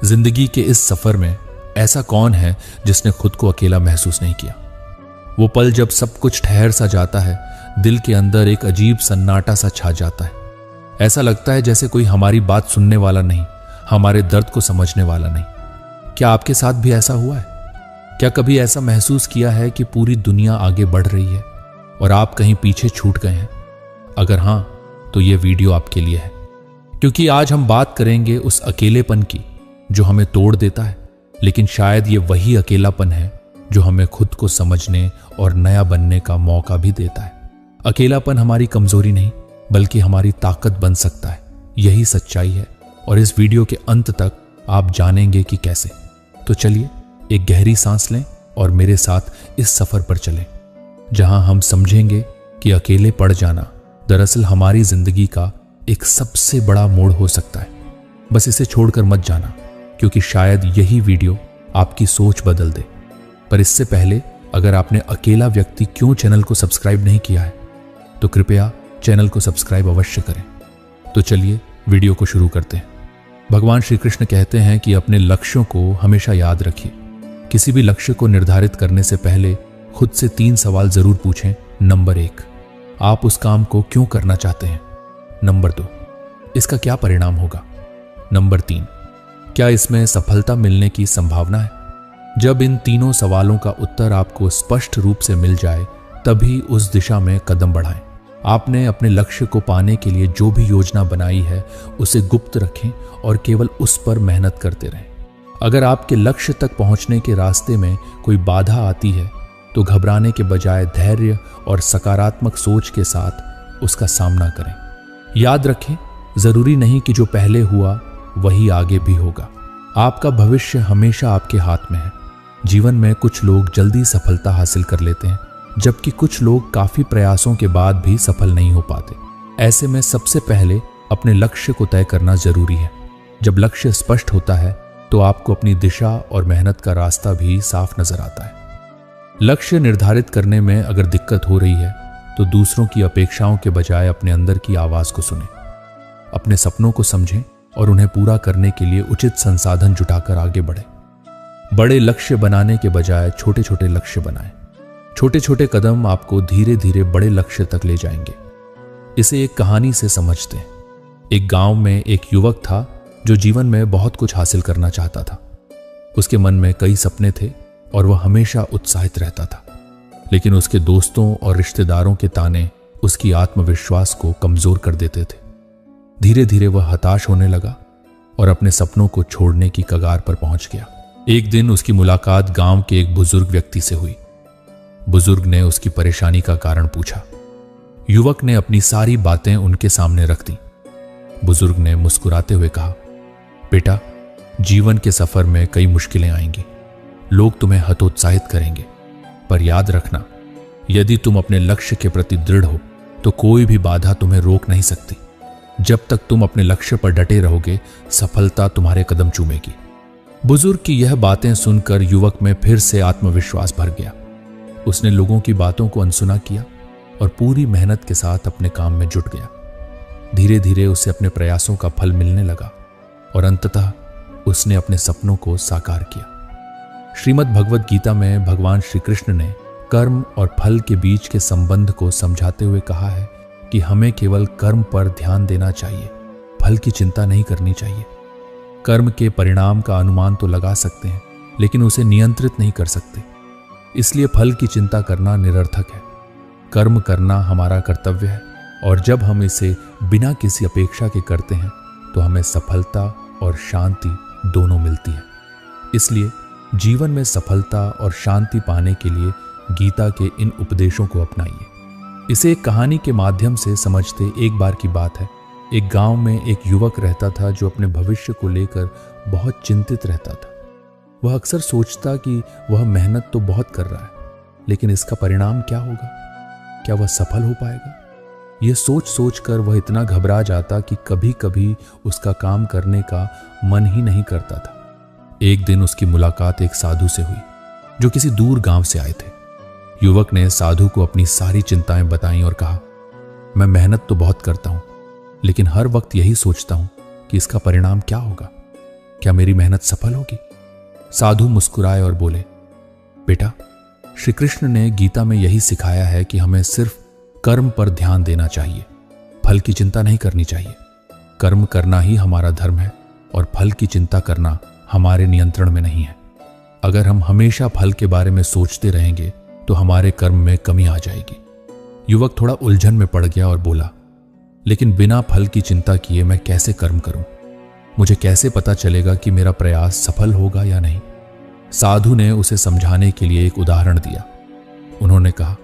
जिंदगी के इस सफर में ऐसा कौन है जिसने खुद को अकेला महसूस नहीं किया। वो पल जब सब कुछ ठहर सा जाता है, दिल के अंदर एक अजीब सन्नाटा सा छा जाता है। ऐसा लगता है जैसे कोई हमारी बात सुनने वाला नहीं, हमारे दर्द को समझने वाला नहीं। क्या आपके साथ भी ऐसा हुआ है? क्या कभी ऐसा महसूस किया है कि पूरी दुनिया आगे बढ़ रही है और आप कहीं पीछे छूट गए हैं? अगर हां, तो यह वीडियो आपके लिए है, क्योंकि आज हम बात करेंगे उस अकेलेपन की जो हमें तोड़ देता है, लेकिन शायद ये वही अकेलापन है जो हमें खुद को समझने और नया बनने का मौका भी देता है। अकेलापन हमारी कमजोरी नहीं, बल्कि हमारी ताकत बन सकता है। यही सच्चाई है और इस वीडियो के अंत तक आप जानेंगे कि कैसे। तो चलिए एक गहरी सांस लें और मेरे साथ इस सफर पर चलें, जहां हम समझेंगे कि अकेले पड़ जाना दरअसल हमारी जिंदगी का एक सबसे बड़ा मोड़ हो सकता है। बस इसे छोड़कर मत जाना, क्योंकि शायद यही वीडियो आपकी सोच बदल दे। पर इससे पहले अगर आपने अकेला व्यक्ति क्यों चैनल को सब्सक्राइब नहीं किया है, तो कृपया चैनल को सब्सक्राइब अवश्य करें। तो चलिए वीडियो को शुरू करते हैं। भगवान श्री कृष्ण कहते हैं कि अपने लक्ष्यों को हमेशा याद रखिए। किसी भी लक्ष्य को निर्धारित करने से पहले खुद से 3 सवाल जरूर पूछें। नंबर 1, आप उस काम को क्यों करना चाहते हैं? नंबर 2, इसका क्या परिणाम होगा? नंबर 3, क्या इसमें सफलता मिलने की संभावना है? जब इन तीनों सवालों का उत्तर आपको स्पष्ट रूप से मिल जाए, तभी उस दिशा में कदम बढ़ाएं। आपने अपने लक्ष्य को पाने के लिए जो भी योजना बनाई है उसे गुप्त रखें और केवल उस पर मेहनत करते रहें। अगर आपके लक्ष्य तक पहुंचने के रास्ते में कोई बाधा आती है, तो घबराने के बजाय धैर्य और सकारात्मक सोच के साथ उसका सामना करें। याद रखें, जरूरी नहीं कि जो पहले हुआ वही आगे भी होगा। आपका भविष्य हमेशा आपके हाथ में है। जीवन में कुछ लोग जल्दी सफलता हासिल कर लेते हैं, जबकि कुछ लोग काफी प्रयासों के बाद भी सफल नहीं हो पाते। ऐसे में सबसे पहले अपने लक्ष्य को तय करना जरूरी है। जब लक्ष्य स्पष्ट होता है, तो आपको अपनी दिशा और मेहनत का रास्ता भी साफ नजर आता है। लक्ष्य निर्धारित करने में अगर दिक्कत हो रही है, तो दूसरों की अपेक्षाओं के बजाय अपने अंदर की आवाज को सुनें। अपने सपनों को समझें और उन्हें पूरा करने के लिए उचित संसाधन जुटाकर आगे बढ़ें। बड़े लक्ष्य बनाने के बजाय छोटे छोटे लक्ष्य बनाएं। छोटे छोटे कदम आपको धीरे धीरे बड़े लक्ष्य तक ले जाएंगे। इसे एक कहानी से समझते हैं। एक गांव में एक युवक था जो जीवन में बहुत कुछ हासिल करना चाहता था। उसके मन में कई सपने थे और वह हमेशा उत्साहित रहता था, लेकिन उसके दोस्तों और रिश्तेदारों के ताने उसकी आत्मविश्वास को कमजोर कर देते थे। धीरे धीरे वह हताश होने लगा और अपने सपनों को छोड़ने की कगार पर पहुंच गया। एक दिन उसकी मुलाकात गांव के एक बुजुर्ग व्यक्ति से हुई। बुजुर्ग ने उसकी परेशानी का कारण पूछा। युवक ने अपनी सारी बातें उनके सामने रख दी। बुजुर्ग ने मुस्कुराते हुए कहा, बेटा, जीवन के सफर में कई मुश्किलें आएंगी। लोग तुम्हें हतोत्साहित करेंगे, पर याद रखना, यदि तुम अपने लक्ष्य के प्रति दृढ़ हो, तो कोई भी बाधा तुम्हें रोक नहीं सकती। जब तक तुम अपने लक्ष्य पर डटे रहोगे, सफलता तुम्हारे कदम चूमेगी। बुजुर्ग की यह बातें सुनकर युवक में फिर से आत्मविश्वास भर गया। उसने लोगों की बातों को अनसुना किया और पूरी मेहनत के साथ अपने काम में जुट गया। धीरे धीरे उसे अपने प्रयासों का फल मिलने लगा और अंततः उसने अपने सपनों को साकार किया। श्रीमद् भगवद गीता में भगवान श्री कृष्ण ने कर्म और फल के बीच के संबंध को समझाते हुए कहा है कि हमें केवल कर्म पर ध्यान देना चाहिए, फल की चिंता नहीं करनी चाहिए। कर्म के परिणाम का अनुमान तो लगा सकते हैं, लेकिन उसे नियंत्रित नहीं कर सकते। इसलिए फल की चिंता करना निरर्थक है। कर्म करना हमारा कर्तव्य है, और जब हम इसे बिना किसी अपेक्षा के करते हैं, तो हमें सफलता और शांति दोनों मिलती है। इसलिए जीवन में सफलता और शांति पाने के लिए गीता के इन उपदेशों को अपनाइए। इसे एक कहानी के माध्यम से समझते। एक बार की बात है, एक गांव में एक युवक रहता था जो अपने भविष्य को लेकर बहुत चिंतित रहता था। वह अक्सर सोचता कि वह मेहनत तो बहुत कर रहा है, लेकिन इसका परिणाम क्या होगा? क्या वह सफल हो पाएगा? यह सोच सोच कर वह इतना घबरा जाता कि कभी कभी उसका काम करने का मन ही नहीं करता था। एक दिन उसकी मुलाकात एक साधु से हुई जो किसी दूर गांव से आए थे। युवक ने साधु को अपनी सारी चिंताएं बताईं और कहा, मैं मेहनत तो बहुत करता हूं, लेकिन हर वक्त यही सोचता हूं कि इसका परिणाम क्या होगा। क्या मेरी मेहनत सफल होगी? साधु मुस्कुराए और बोले, बेटा, श्री कृष्ण ने गीता में यही सिखाया है कि हमें सिर्फ कर्म पर ध्यान देना चाहिए, फल की चिंता नहीं करनी चाहिए। कर्म करना ही हमारा धर्म है और फल की चिंता करना हमारे नियंत्रण में नहीं है। अगर हम हमेशा फल के बारे में सोचते रहेंगे तो हमारे कर्म में कमी आ जाएगी। युवक थोड़ा उलझन में पड़ गया और बोला, लेकिन बिना फल की चिंता किए मैं कैसे कर्म करूं? मुझे कैसे पता चलेगा कि मेरा प्रयास सफल होगा या नहीं? साधु ने उसे समझाने के लिए एक उदाहरण दिया। उन्होंने कहा,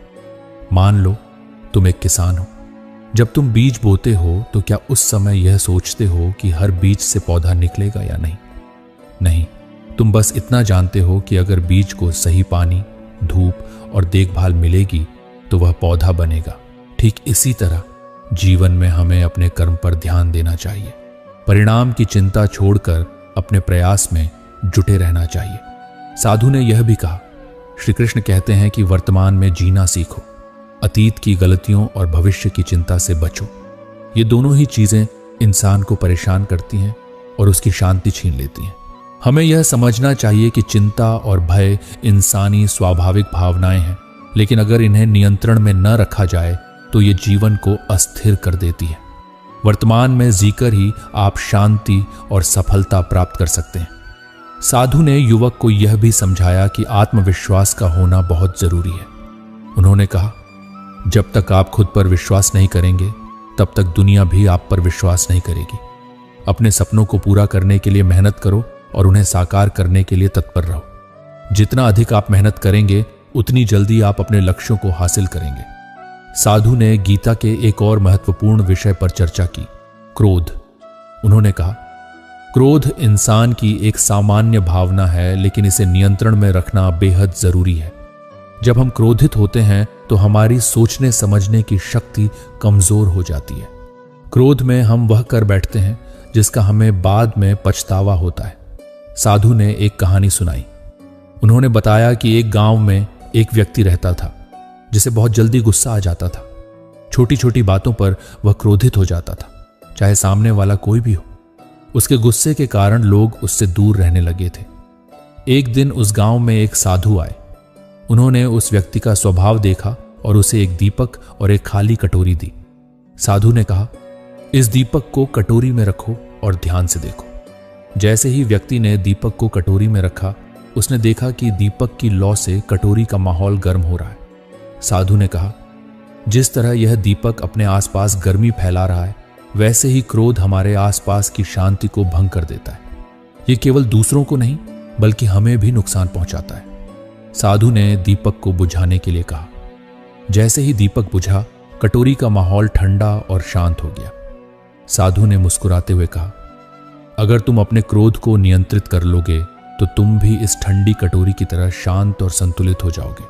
मान लो तुम एक किसान हो। जब तुम बीज बोते हो तो क्या उस समय यह सोचते हो कि हर बीज से पौधा निकलेगा या नहीं? नहीं, तुम बस इतना जानते हो कि अगर बीज को सही पानी, धूप और देखभाल मिलेगी तो वह पौधा बनेगा। ठीक इसी तरह जीवन में हमें अपने कर्म पर ध्यान देना चाहिए। परिणाम की चिंता छोड़कर अपने प्रयास में जुटे रहना चाहिए। साधु ने यह भी कहा, श्री कृष्ण कहते हैं कि वर्तमान में जीना सीखो, अतीत की गलतियों और भविष्य की चिंता से बचो। ये दोनों ही चीजें इंसान को परेशान करती हैं और उसकी शांति छीन लेती हैं। हमें यह समझना चाहिए कि चिंता और भय इंसानी स्वाभाविक भावनाएं हैं, लेकिन अगर इन्हें नियंत्रण में न रखा जाए तो ये जीवन को अस्थिर कर देती है। वर्तमान में जीकर ही आप शांति और सफलता प्राप्त कर सकते हैं। साधु ने युवक को यह भी समझाया कि आत्मविश्वास का होना बहुत जरूरी है। उन्होंने कहा, जब तक आप खुद पर विश्वास नहीं करेंगे तब तक दुनिया भी आप पर विश्वास नहीं करेगी। अपने सपनों को पूरा करने के लिए मेहनत करो और उन्हें साकार करने के लिए तत्पर रहो। जितना अधिक आप मेहनत करेंगे उतनी जल्दी आप अपने लक्ष्यों को हासिल करेंगे। साधु ने गीता के एक और महत्वपूर्ण विषय पर चर्चा की, क्रोध। उन्होंने कहा, क्रोध इंसान की एक सामान्य भावना है, लेकिन इसे नियंत्रण में रखना बेहद जरूरी है। जब हम क्रोधित होते हैं तो हमारी सोचने समझने की शक्ति कमजोर हो जाती है। क्रोध में हम वह कर बैठते हैं जिसका हमें बाद में पछतावा होता है। साधु ने एक कहानी सुनाई। उन्होंने बताया कि एक गांव में एक व्यक्ति रहता था जिसे बहुत जल्दी गुस्सा आ जाता था। छोटी छोटी बातों पर वह क्रोधित हो जाता था, चाहे सामने वाला कोई भी हो। उसके गुस्से के कारण लोग उससे दूर रहने लगे थे। एक दिन उस गांव में एक साधु आए। उन्होंने उस व्यक्ति का स्वभाव देखा और उसे एक दीपक और एक खाली कटोरी दी। साधु ने कहा, इस दीपक को कटोरी में रखो और ध्यान से देखो। जैसे ही व्यक्ति ने दीपक को कटोरी में रखा, उसने देखा कि दीपक की लौ से कटोरी का माहौल गर्म हो रहा है। साधु ने कहा, जिस तरह यह दीपक अपने आसपास गर्मी फैला रहा है, वैसे ही क्रोध हमारे आसपास की शांति को भंग कर देता है। ये केवल दूसरों को नहीं बल्कि हमें भी नुकसान पहुंचाता है। साधु ने दीपक को बुझाने के लिए कहा। जैसे ही दीपक बुझा, कटोरी का माहौल ठंडा और शांत हो गया। साधु ने मुस्कुराते हुए कहा, अगर तुम अपने क्रोध को नियंत्रित कर लोगे तो तुम भी इस ठंडी कटोरी की तरह शांत और संतुलित हो जाओगे।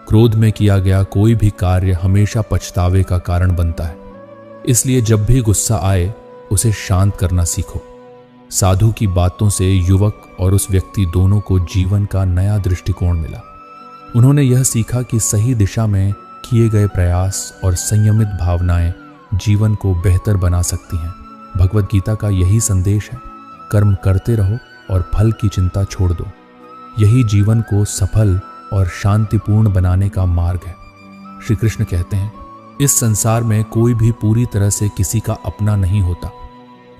क्रोध में किया गया कोई भी कार्य हमेशा पछतावे का कारण बनता है, इसलिए जब भी गुस्सा आए उसे शांत करना सीखो। साधु की बातों से युवक और उस व्यक्ति दोनों को जीवन का नया दृष्टिकोण मिला। उन्होंने यह सीखा कि सही दिशा में किए गए प्रयास और संयमित भावनाएं जीवन को बेहतर बना सकती हैं। भगवद गीता का यही संदेश है, कर्म करते रहो और फल की चिंता छोड़ दो। यही जीवन को सफल और शांतिपूर्ण बनाने का मार्ग है। श्री कृष्ण कहते हैं, इस संसार में कोई भी पूरी तरह से किसी का अपना नहीं होता।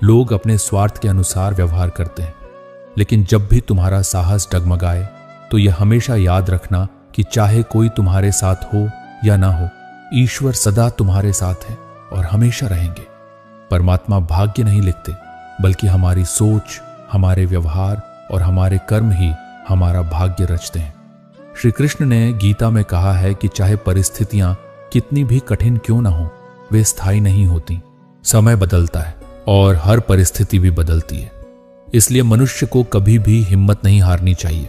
लोग अपने स्वार्थ के अनुसार व्यवहार करते हैं, लेकिन जब भी तुम्हारा साहस डगमगाए तो यह हमेशा याद रखना कि चाहे कोई तुम्हारे साथ हो या ना हो, ईश्वर सदा तुम्हारे साथ है और हमेशा रहेंगे। परमात्मा भाग्य नहीं लिखते, बल्कि हमारी सोच, हमारे व्यवहार और हमारे कर्म ही हमारा भाग्य रचते हैं। श्री कृष्ण ने गीता में कहा है कि चाहे परिस्थितियां कितनी भी कठिन क्यों ना हो, वे स्थायी नहीं होती। समय बदलता है और हर परिस्थिति भी बदलती है। इसलिए मनुष्य को कभी भी हिम्मत नहीं हारनी चाहिए।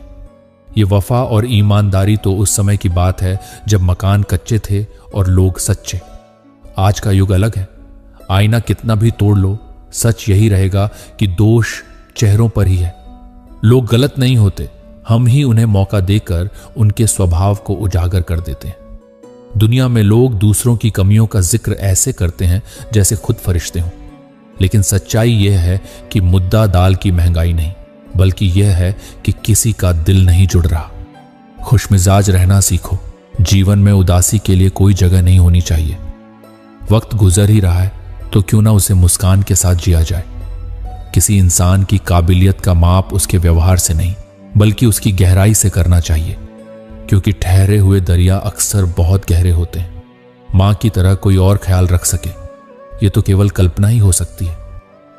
ये वफा और ईमानदारी तो उस समय की बात है जब मकान कच्चे थे और लोग सच्चे। आज का युग अलग है। आईना कितना भी तोड़ लो, सच यही रहेगा कि दोष चेहरों पर ही है। लोग गलत नहीं होते, हम ही उन्हें मौका देकर उनके स्वभाव को उजागर कर देते हैं। दुनिया में लोग दूसरों की कमियों का जिक्र ऐसे करते हैं जैसे खुद फरिश्ते हों, लेकिन सच्चाई यह है कि मुद्दा दाल की महंगाई नहीं, बल्कि यह है कि किसी का दिल नहीं जुड़ रहा। खुशमिजाज रहना सीखो। जीवन में उदासी के लिए कोई जगह नहीं होनी चाहिए। वक्त गुजर ही रहा है तो क्यों ना उसे मुस्कान के साथ जिया जाए। किसी इंसान की काबिलियत का माप उसके व्यवहार से नहीं बल्कि उसकी गहराई से करना चाहिए, क्योंकि ठहरे हुए दरिया अक्सर बहुत गहरे होते हैं। मां की तरह कोई और ख्याल रख सके ये तो केवल कल्पना ही हो सकती है।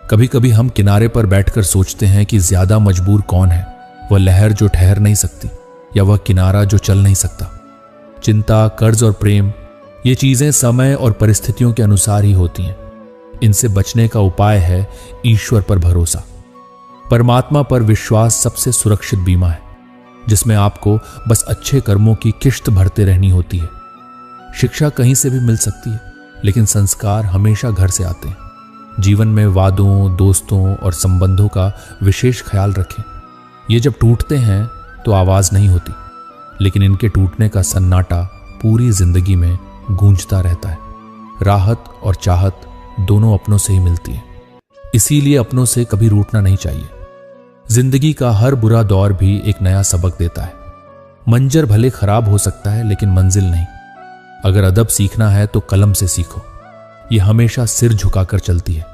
कभी कभी हम किनारे पर बैठकर सोचते हैं कि ज्यादा मजबूर कौन है, वह लहर जो ठहर नहीं सकती या वह किनारा जो चल नहीं सकता। चिंता, कर्ज और प्रेम ये चीजें समय और परिस्थितियों के अनुसार ही होती हैं। इनसे बचने का उपाय है ईश्वर पर भरोसा। परमात्मा पर विश्वास सबसे सुरक्षित बीमा है, जिसमें आपको बस अच्छे कर्मों की किश्त भरते रहनी होती है। शिक्षा कहीं से भी मिल सकती है, लेकिन संस्कार हमेशा घर से आते हैं। जीवन में वादों, दोस्तों और संबंधों का विशेष ख्याल रखें। ये जब टूटते हैं तो आवाज नहीं होती, लेकिन इनके टूटने का सन्नाटा पूरी जिंदगी में गूंजता रहता है। राहत और चाहत दोनों अपनों से ही मिलती है, इसीलिए अपनों से कभी रूठना नहीं चाहिए। जिंदगी का हर बुरा दौर भी एक नया सबक देता है। मंजर भले खराब हो सकता है, लेकिन मंजिल नहीं। अगर अदब सीखना है तो कलम से सीखो। यह हमेशा सिर झुकाकर चलती है।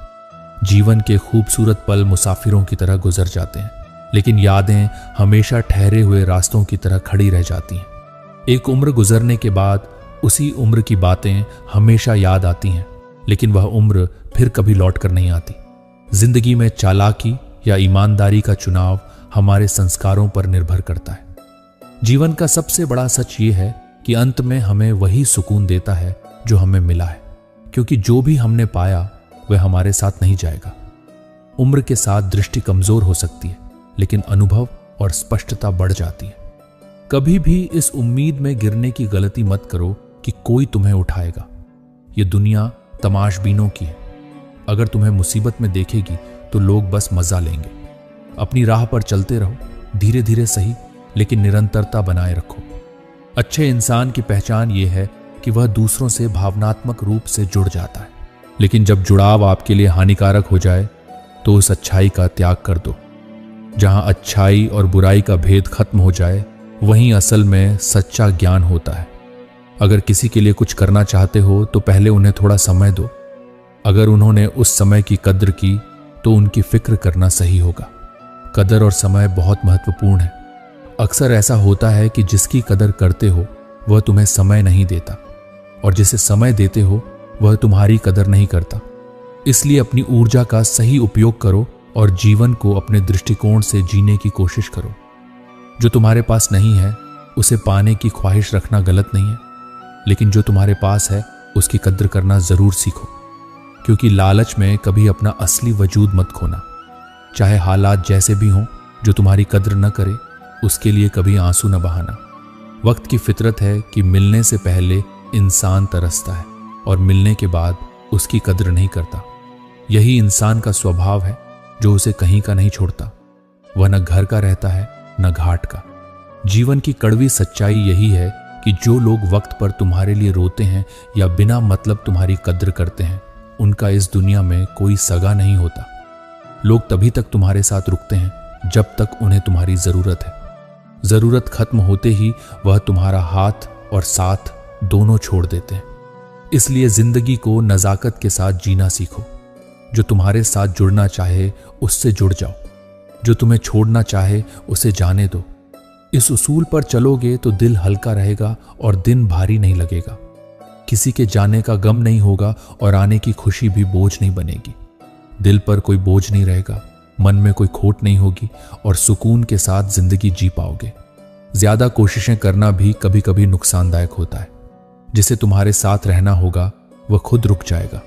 जीवन के खूबसूरत पल मुसाफिरों की तरह गुजर जाते हैं, लेकिन यादें हमेशा ठहरे हुए रास्तों की तरह खड़ी रह जाती हैं। एक उम्र गुजरने के बाद उसी उम्र की बातें हमेशा याद आती हैं, लेकिन वह उम्र फिर कभी लौट कर नहीं आती। जिंदगी में चालाकी या ईमानदारी का चुनाव हमारे संस्कारों पर निर्भर करता है। जीवन का सबसे बड़ा सच ये है कि अंत में हमें वही सुकून देता है जो हमें मिला है, क्योंकि जो भी हमने पाया वह हमारे साथ नहीं जाएगा। उम्र के साथ दृष्टि कमजोर हो सकती है, लेकिन अनुभव और स्पष्टता बढ़ जाती है। कभी भी इस उम्मीद में गिरने की गलती मत करो कि कोई तुम्हें उठाएगा। ये दुनिया तमाशबीनों की है। अगर तुम्हें मुसीबत में देखेगी तो लोग बस मजा लेंगे। अपनी राह पर चलते रहो, धीरे धीरे सही, लेकिन निरंतरता बनाए रखो। अच्छे इंसान की पहचान यह है कि वह दूसरों से भावनात्मक रूप से जुड़ जाता है, लेकिन जब जुड़ाव आपके लिए हानिकारक हो जाए तो उस अच्छाई का त्याग कर दो। जहां अच्छाई और बुराई का भेद खत्म हो जाए वहीं असल में सच्चा ज्ञान होता है। अगर किसी के लिए कुछ करना चाहते हो तो पहले उन्हें थोड़ा समय दो। अगर उन्होंने उस समय की कद्र की तो उनकी फिक्र करना सही होगा। कदर और समय बहुत महत्वपूर्ण है। अक्सर ऐसा होता है कि जिसकी कदर करते हो वह तुम्हें समय नहीं देता, और जिसे समय देते हो वह तुम्हारी कदर नहीं करता। इसलिए अपनी ऊर्जा का सही उपयोग करो और जीवन को अपने दृष्टिकोण से जीने की कोशिश करो। जो तुम्हारे पास नहीं है उसे पाने की ख्वाहिश रखना गलत नहीं है, लेकिन जो तुम्हारे पास है उसकी कद्र करना जरूर सीखो, क्योंकि लालच में कभी अपना असली वजूद मत खोना। चाहे हालात जैसे भी हों, जो तुम्हारी कद्र न करे उसके लिए कभी आंसू न बहाना। वक्त की फितरत है कि मिलने से पहले इंसान तरसता है और मिलने के बाद उसकी कद्र नहीं करता। यही इंसान का स्वभाव है जो उसे कहीं का नहीं छोड़ता। वह न घर का रहता है न घाट का। जीवन की कड़वी सच्चाई यही है कि जो लोग वक्त पर तुम्हारे लिए रोते हैं या बिना मतलब तुम्हारी कद्र करते हैं, उनका इस दुनिया में कोई सगा नहीं होता। लोग तभी तक तुम्हारे साथ रुकते हैं जब तक उन्हें तुम्हारी जरूरत है। जरूरत खत्म होते ही वह तुम्हारा हाथ और साथ दोनों छोड़ देते हैं। इसलिए जिंदगी को नजाकत के साथ जीना सीखो। जो तुम्हारे साथ जुड़ना चाहे उससे जुड़ जाओ, जो तुम्हें छोड़ना चाहे उसे जाने दो। इस उसूल पर चलोगे तो दिल हल्का रहेगा और दिन भारी नहीं लगेगा। किसी के जाने का गम नहीं होगा और आने की खुशी भी बोझ नहीं बनेगी। दिल पर कोई बोझ नहीं रहेगा, मन में कोई खोट नहीं होगी और सुकून के साथ जिंदगी जी पाओगे। ज्यादा कोशिशें करना भी कभी कभी नुकसानदायक होता है। जिसे तुम्हारे साथ रहना होगा वह खुद रुक जाएगा,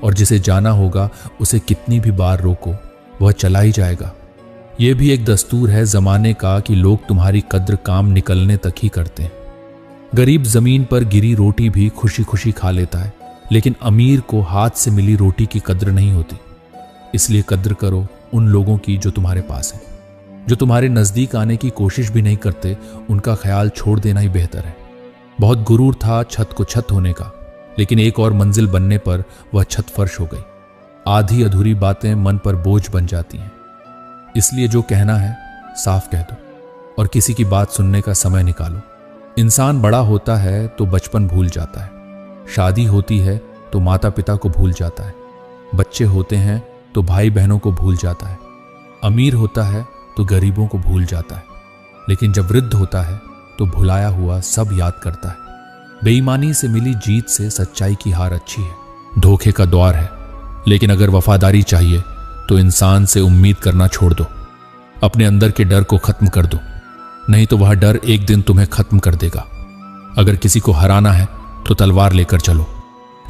और जिसे जाना होगा उसे कितनी भी बार रोको वह चला ही जाएगा। यह भी एक दस्तूर है जमाने का कि लोग तुम्हारी कद्र काम निकलने तक ही करते हैं। गरीब जमीन पर गिरी रोटी भी खुशी खुशी खा लेता है, लेकिन अमीर को हाथ से मिली रोटी की कद्र नहीं होती। इसलिए कद्र करो उन लोगों की जो तुम्हारे पास हैं। जो तुम्हारे नजदीक आने की कोशिश भी नहीं करते, उनका ख्याल छोड़ देना ही बेहतर है। बहुत गुरूर था छत को छत होने का, लेकिन एक और मंजिल बनने पर वह छत फर्श हो गई। आधी अधूरी बातें मन पर बोझ बन जाती हैं। इसलिए जो कहना है साफ कह दो और किसी की बात सुनने का समय निकालो। इंसान बड़ा होता है तो बचपन भूल जाता है, शादी होती है तो माता पिता को भूल जाता है, बच्चे होते हैं तो भाई बहनों को भूल जाता है, अमीर होता है तो गरीबों को भूल जाता है, लेकिन जब वृद्ध होता है तो भुलाया हुआ सब याद करता है। बेईमानी से मिली जीत से सच्चाई की हार अच्छी है। धोखे का द्वार है, लेकिन अगर वफादारी चाहिए तो इंसान से उम्मीद करना छोड़ दो। अपने अंदर के डर को खत्म कर दो, नहीं तो वह डर एक दिन तुम्हें खत्म कर देगा। अगर किसी को हराना है तो तलवार लेकर चलो,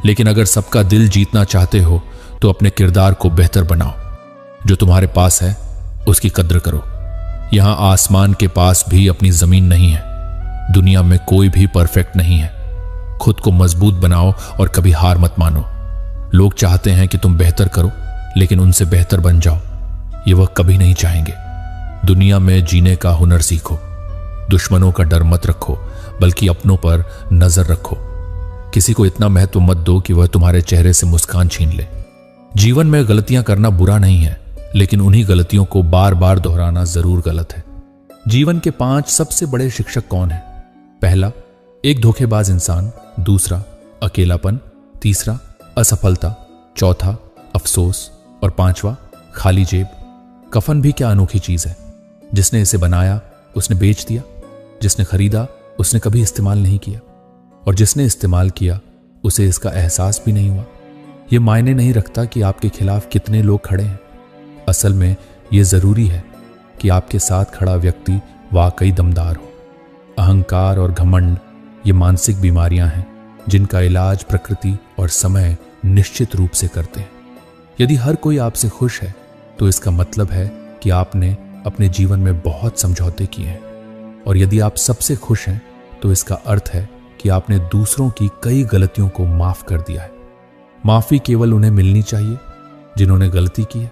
लेकिन अगर सबका दिल जीतना चाहते हो तो अपने किरदार को बेहतर बनाओ। जो तुम्हारे पास है उसकी कद्र करो। यहां आसमान के पास भी अपनी जमीन नहीं है। दुनिया में कोई भी परफेक्ट नहीं है। खुद को मजबूत बनाओ और कभी हार मत मानो। लोग चाहते हैं कि तुम बेहतर करो, लेकिन उनसे बेहतर बन जाओ, ये वह कभी नहीं चाहेंगे। दुनिया में जीने का हुनर सीखो। दुश्मनों का डर मत रखो, बल्कि अपनों पर नजर रखो। किसी को इतना महत्व मत दो कि वह तुम्हारे चेहरे से मुस्कान छीन ले। जीवन में गलतियां करना बुरा नहीं है, लेकिन उन्हीं गलतियों को बार बार दोहराना जरूर गलत है। जीवन के 5 सबसे बड़े शिक्षक कौन हैं? पहला, एक धोखेबाज इंसान। दूसरा, अकेलापन। तीसरा, असफलता। चौथा, अफसोस। और 5वां, खाली जेब। कफन भी क्या अनोखी चीज है। जिसने इसे बनाया उसने बेच दिया, जिसने खरीदा उसने कभी इस्तेमाल नहीं किया, और जिसने इस्तेमाल किया उसे इसका एहसास भी नहीं हुआ। यह मायने नहीं रखता कि आपके खिलाफ कितने लोग खड़े हैं। असल में यह जरूरी है कि आपके साथ खड़ा व्यक्ति वाकई दमदार हो। अहंकार और घमंड ये मानसिक बीमारियां हैं जिनका इलाज प्रकृति और समय निश्चित रूप से करते हैं। यदि हर कोई आपसे खुश है तो इसका मतलब है कि आपने अपने जीवन में बहुत समझौते किए हैं, और यदि आप सबसे खुश हैं तो इसका अर्थ है कि आपने दूसरों की कई गलतियों को माफ कर दिया है। माफी केवल उन्हें मिलनी चाहिए जिन्होंने गलती की है।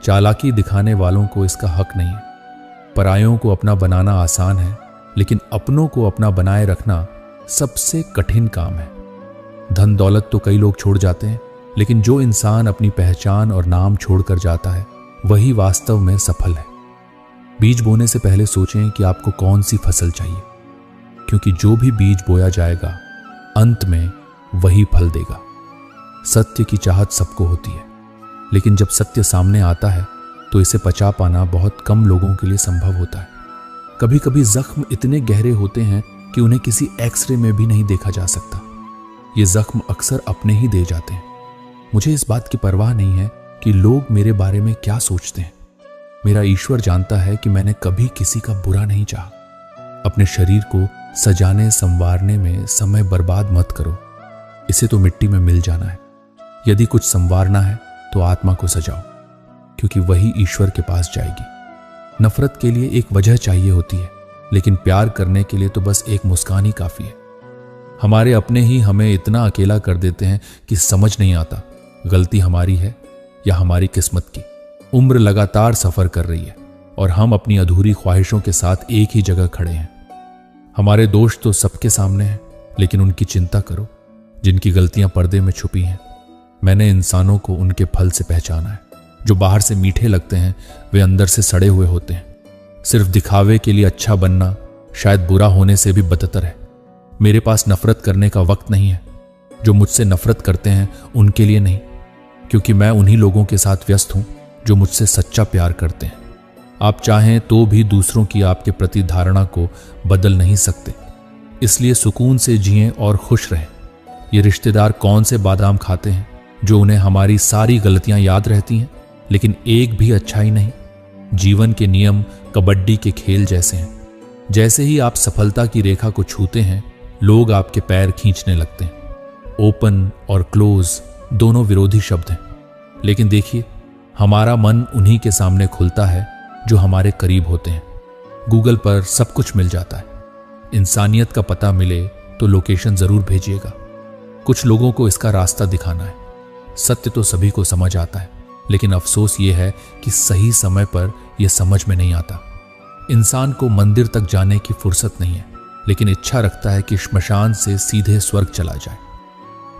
चालाकी दिखाने वालों को इसका हक नहीं है। परायों को अपना बनाना आसान है, लेकिन अपनों को अपना बनाए रखना सबसे कठिन काम है। धन दौलत तो कई लोग छोड़ जाते हैं, लेकिन जो इंसान अपनी पहचान और नाम छोड़कर जाता है वही वास्तव में सफल है। बीज बोने से पहले सोचें कि आपको कौन सी फसल चाहिए, क्योंकि जो भी बीज बोया जाएगा अंत में वही फल देगा। सत्य की चाहत सबको होती है, लेकिन जब सत्य सामने आता है तो इसे पचा पाना बहुत कम लोगों के लिए संभव होता है। कभी कभी जख्म इतने गहरे होते हैं कि उन्हें किसी एक्सरे में भी नहीं देखा जा सकता। ये जख्म अक्सर अपने ही दे जाते हैं। मुझे इस बात की परवाह नहीं है कि लोग मेरे बारे में क्या सोचते हैं। मेरा ईश्वर जानता है कि मैंने कभी किसी का बुरा नहीं चाहा। अपने शरीर को सजाने संवारने में समय बर्बाद मत करो। इसे तो मिट्टी में मिल जाना है। यदि कुछ संवारना है तो आत्मा को सजाओ, क्योंकि वही ईश्वर के पास जाएगी। नफरत के लिए एक वजह चाहिए होती है, लेकिन प्यार करने के लिए तो बस एक मुस्कान ही काफी है। हमारे अपने ही हमें इतना अकेला कर देते हैं कि समझ नहीं आता गलती हमारी है या हमारी किस्मत की। उम्र लगातार सफर कर रही है और हम अपनी अधूरी ख्वाहिशों के साथ एक ही जगह खड़े हैं। हमारे दोष तो सबके सामने हैं, लेकिन उनकी चिंता करो जिनकी गलतियां पर्दे में छुपी हैं। मैंने इंसानों को उनके फल से पहचाना है। जो बाहर से मीठे लगते हैं वे अंदर से सड़े हुए होते हैं। सिर्फ दिखावे के लिए अच्छा बनना शायद बुरा होने से भी बदतर है। मेरे पास नफरत करने का वक्त नहीं है। जो मुझसे नफरत करते हैं उनके लिए नहीं, क्योंकि मैं उन्हीं लोगों के साथ व्यस्त हूं जो मुझसे सच्चा प्यार करते हैं। आप चाहें तो भी दूसरों की आपके प्रति धारणा को बदल नहीं सकते, इसलिए सुकून से जिएं और खुश रहें। ये रिश्तेदार कौन से बादाम खाते हैं जो उन्हें हमारी सारी गलतियां याद रहती हैं, लेकिन एक भी अच्छाई नहीं। जीवन के नियम कबड्डी के खेल जैसे हैं। जैसे ही आप सफलता की रेखा को छूते हैं, लोग आपके पैर खींचने लगते हैं। ओपन और क्लोज दोनों विरोधी शब्द हैं, लेकिन देखिए, हमारा मन उन्हीं के सामने खुलता है जो हमारे करीब होते हैं। गूगल पर सब कुछ मिल जाता है। इंसानियत का पता मिले तो लोकेशन जरूर भेजिएगा। कुछ लोगों को इसका रास्ता दिखाना है। सत्य तो सभी को समझ आता है, लेकिन अफसोस यह है कि सही समय पर यह समझ में नहीं आता। इंसान को मंदिर तक जाने की फुर्सत नहीं है, लेकिन इच्छा रखता है कि श्मशान से सीधे स्वर्ग चला जाए।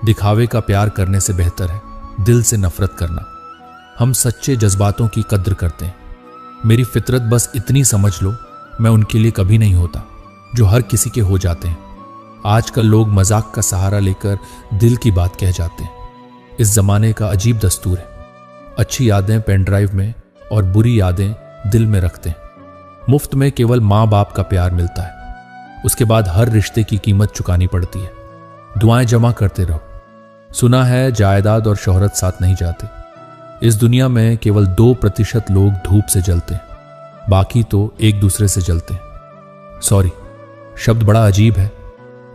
दिखावे का प्यार करने से बेहतर है दिल से नफरत करना। हम सच्चे जज्बातों की कद्र करते हैं। मेरी फितरत बस इतनी समझ लो, मैं उनके लिए कभी नहीं होता जो हर किसी के हो जाते हैं। आजकल लोग मजाक का सहारा लेकर दिल की बात कह जाते हैं। इस जमाने का अजीब दस्तूर है। अच्छी यादें पेन ड्राइव में और बुरी यादें दिल में रखते हैं। मुफ्त में केवल माँ बाप का प्यार मिलता है, उसके बाद हर रिश्ते की कीमत चुकानी पड़ती है। दुआएं जमा करते रहो। सुना है जायदाद और शोहरत साथ नहीं जाते। इस दुनिया में केवल 2% लोग धूप से जलते हैं, बाकी तो एक दूसरे से जलते हैं। सॉरी, शब्द बड़ा अजीब है।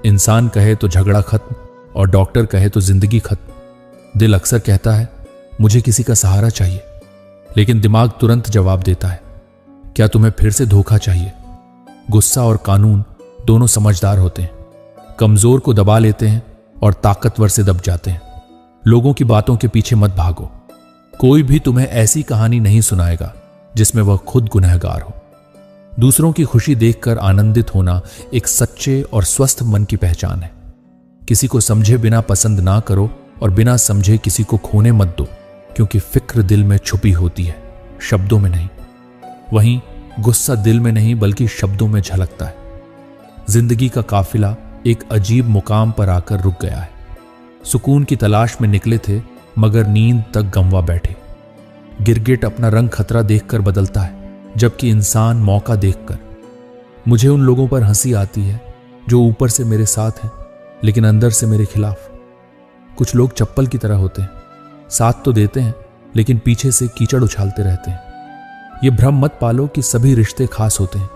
इंसान कहे तो झगड़ा खत्म और डॉक्टर कहे तो जिंदगी खत्म। दिल अक्सर कहता है मुझे किसी का सहारा चाहिए, लेकिन दिमाग तुरंत जवाब देता है क्या तुम्हें फिर से धोखा चाहिए। गुस्सा और कानून दोनों समझदार होते हैं, कमजोर को दबा लेते हैं और ताकतवर से दब जाते हैं। लोगों की बातों के पीछे मत भागो। कोई भी तुम्हें ऐसी कहानी नहीं सुनाएगा जिसमें वह खुद गुनहगार हो। दूसरों की खुशी देखकर आनंदित होना एक सच्चे और स्वस्थ मन की पहचान है। किसी को समझे बिना पसंद ना करो और बिना समझे किसी को खोने मत दो, क्योंकि फिक्र दिल में छुपी होती है, शब्दों में नहीं। वहीं गुस्सा दिल में नहीं बल्कि शब्दों में झलकता है। जिंदगी का काफिला एक अजीब मुकाम पर आकर रुक गया है। सुकून की तलाश में निकले थे मगर नींद तक गंवा बैठे। गिरगिट अपना रंग खतरा देखकर बदलता है, जबकि इंसान मौका देखकर। मुझे उन लोगों पर हंसी आती है जो ऊपर से मेरे साथ हैं लेकिन अंदर से मेरे खिलाफ। कुछ लोग चप्पल की तरह होते हैं, साथ तो देते हैं लेकिन पीछे से कीचड़ उछालते रहते हैं। ये भ्रम मत पालो कि सभी रिश्ते खास होते हैं।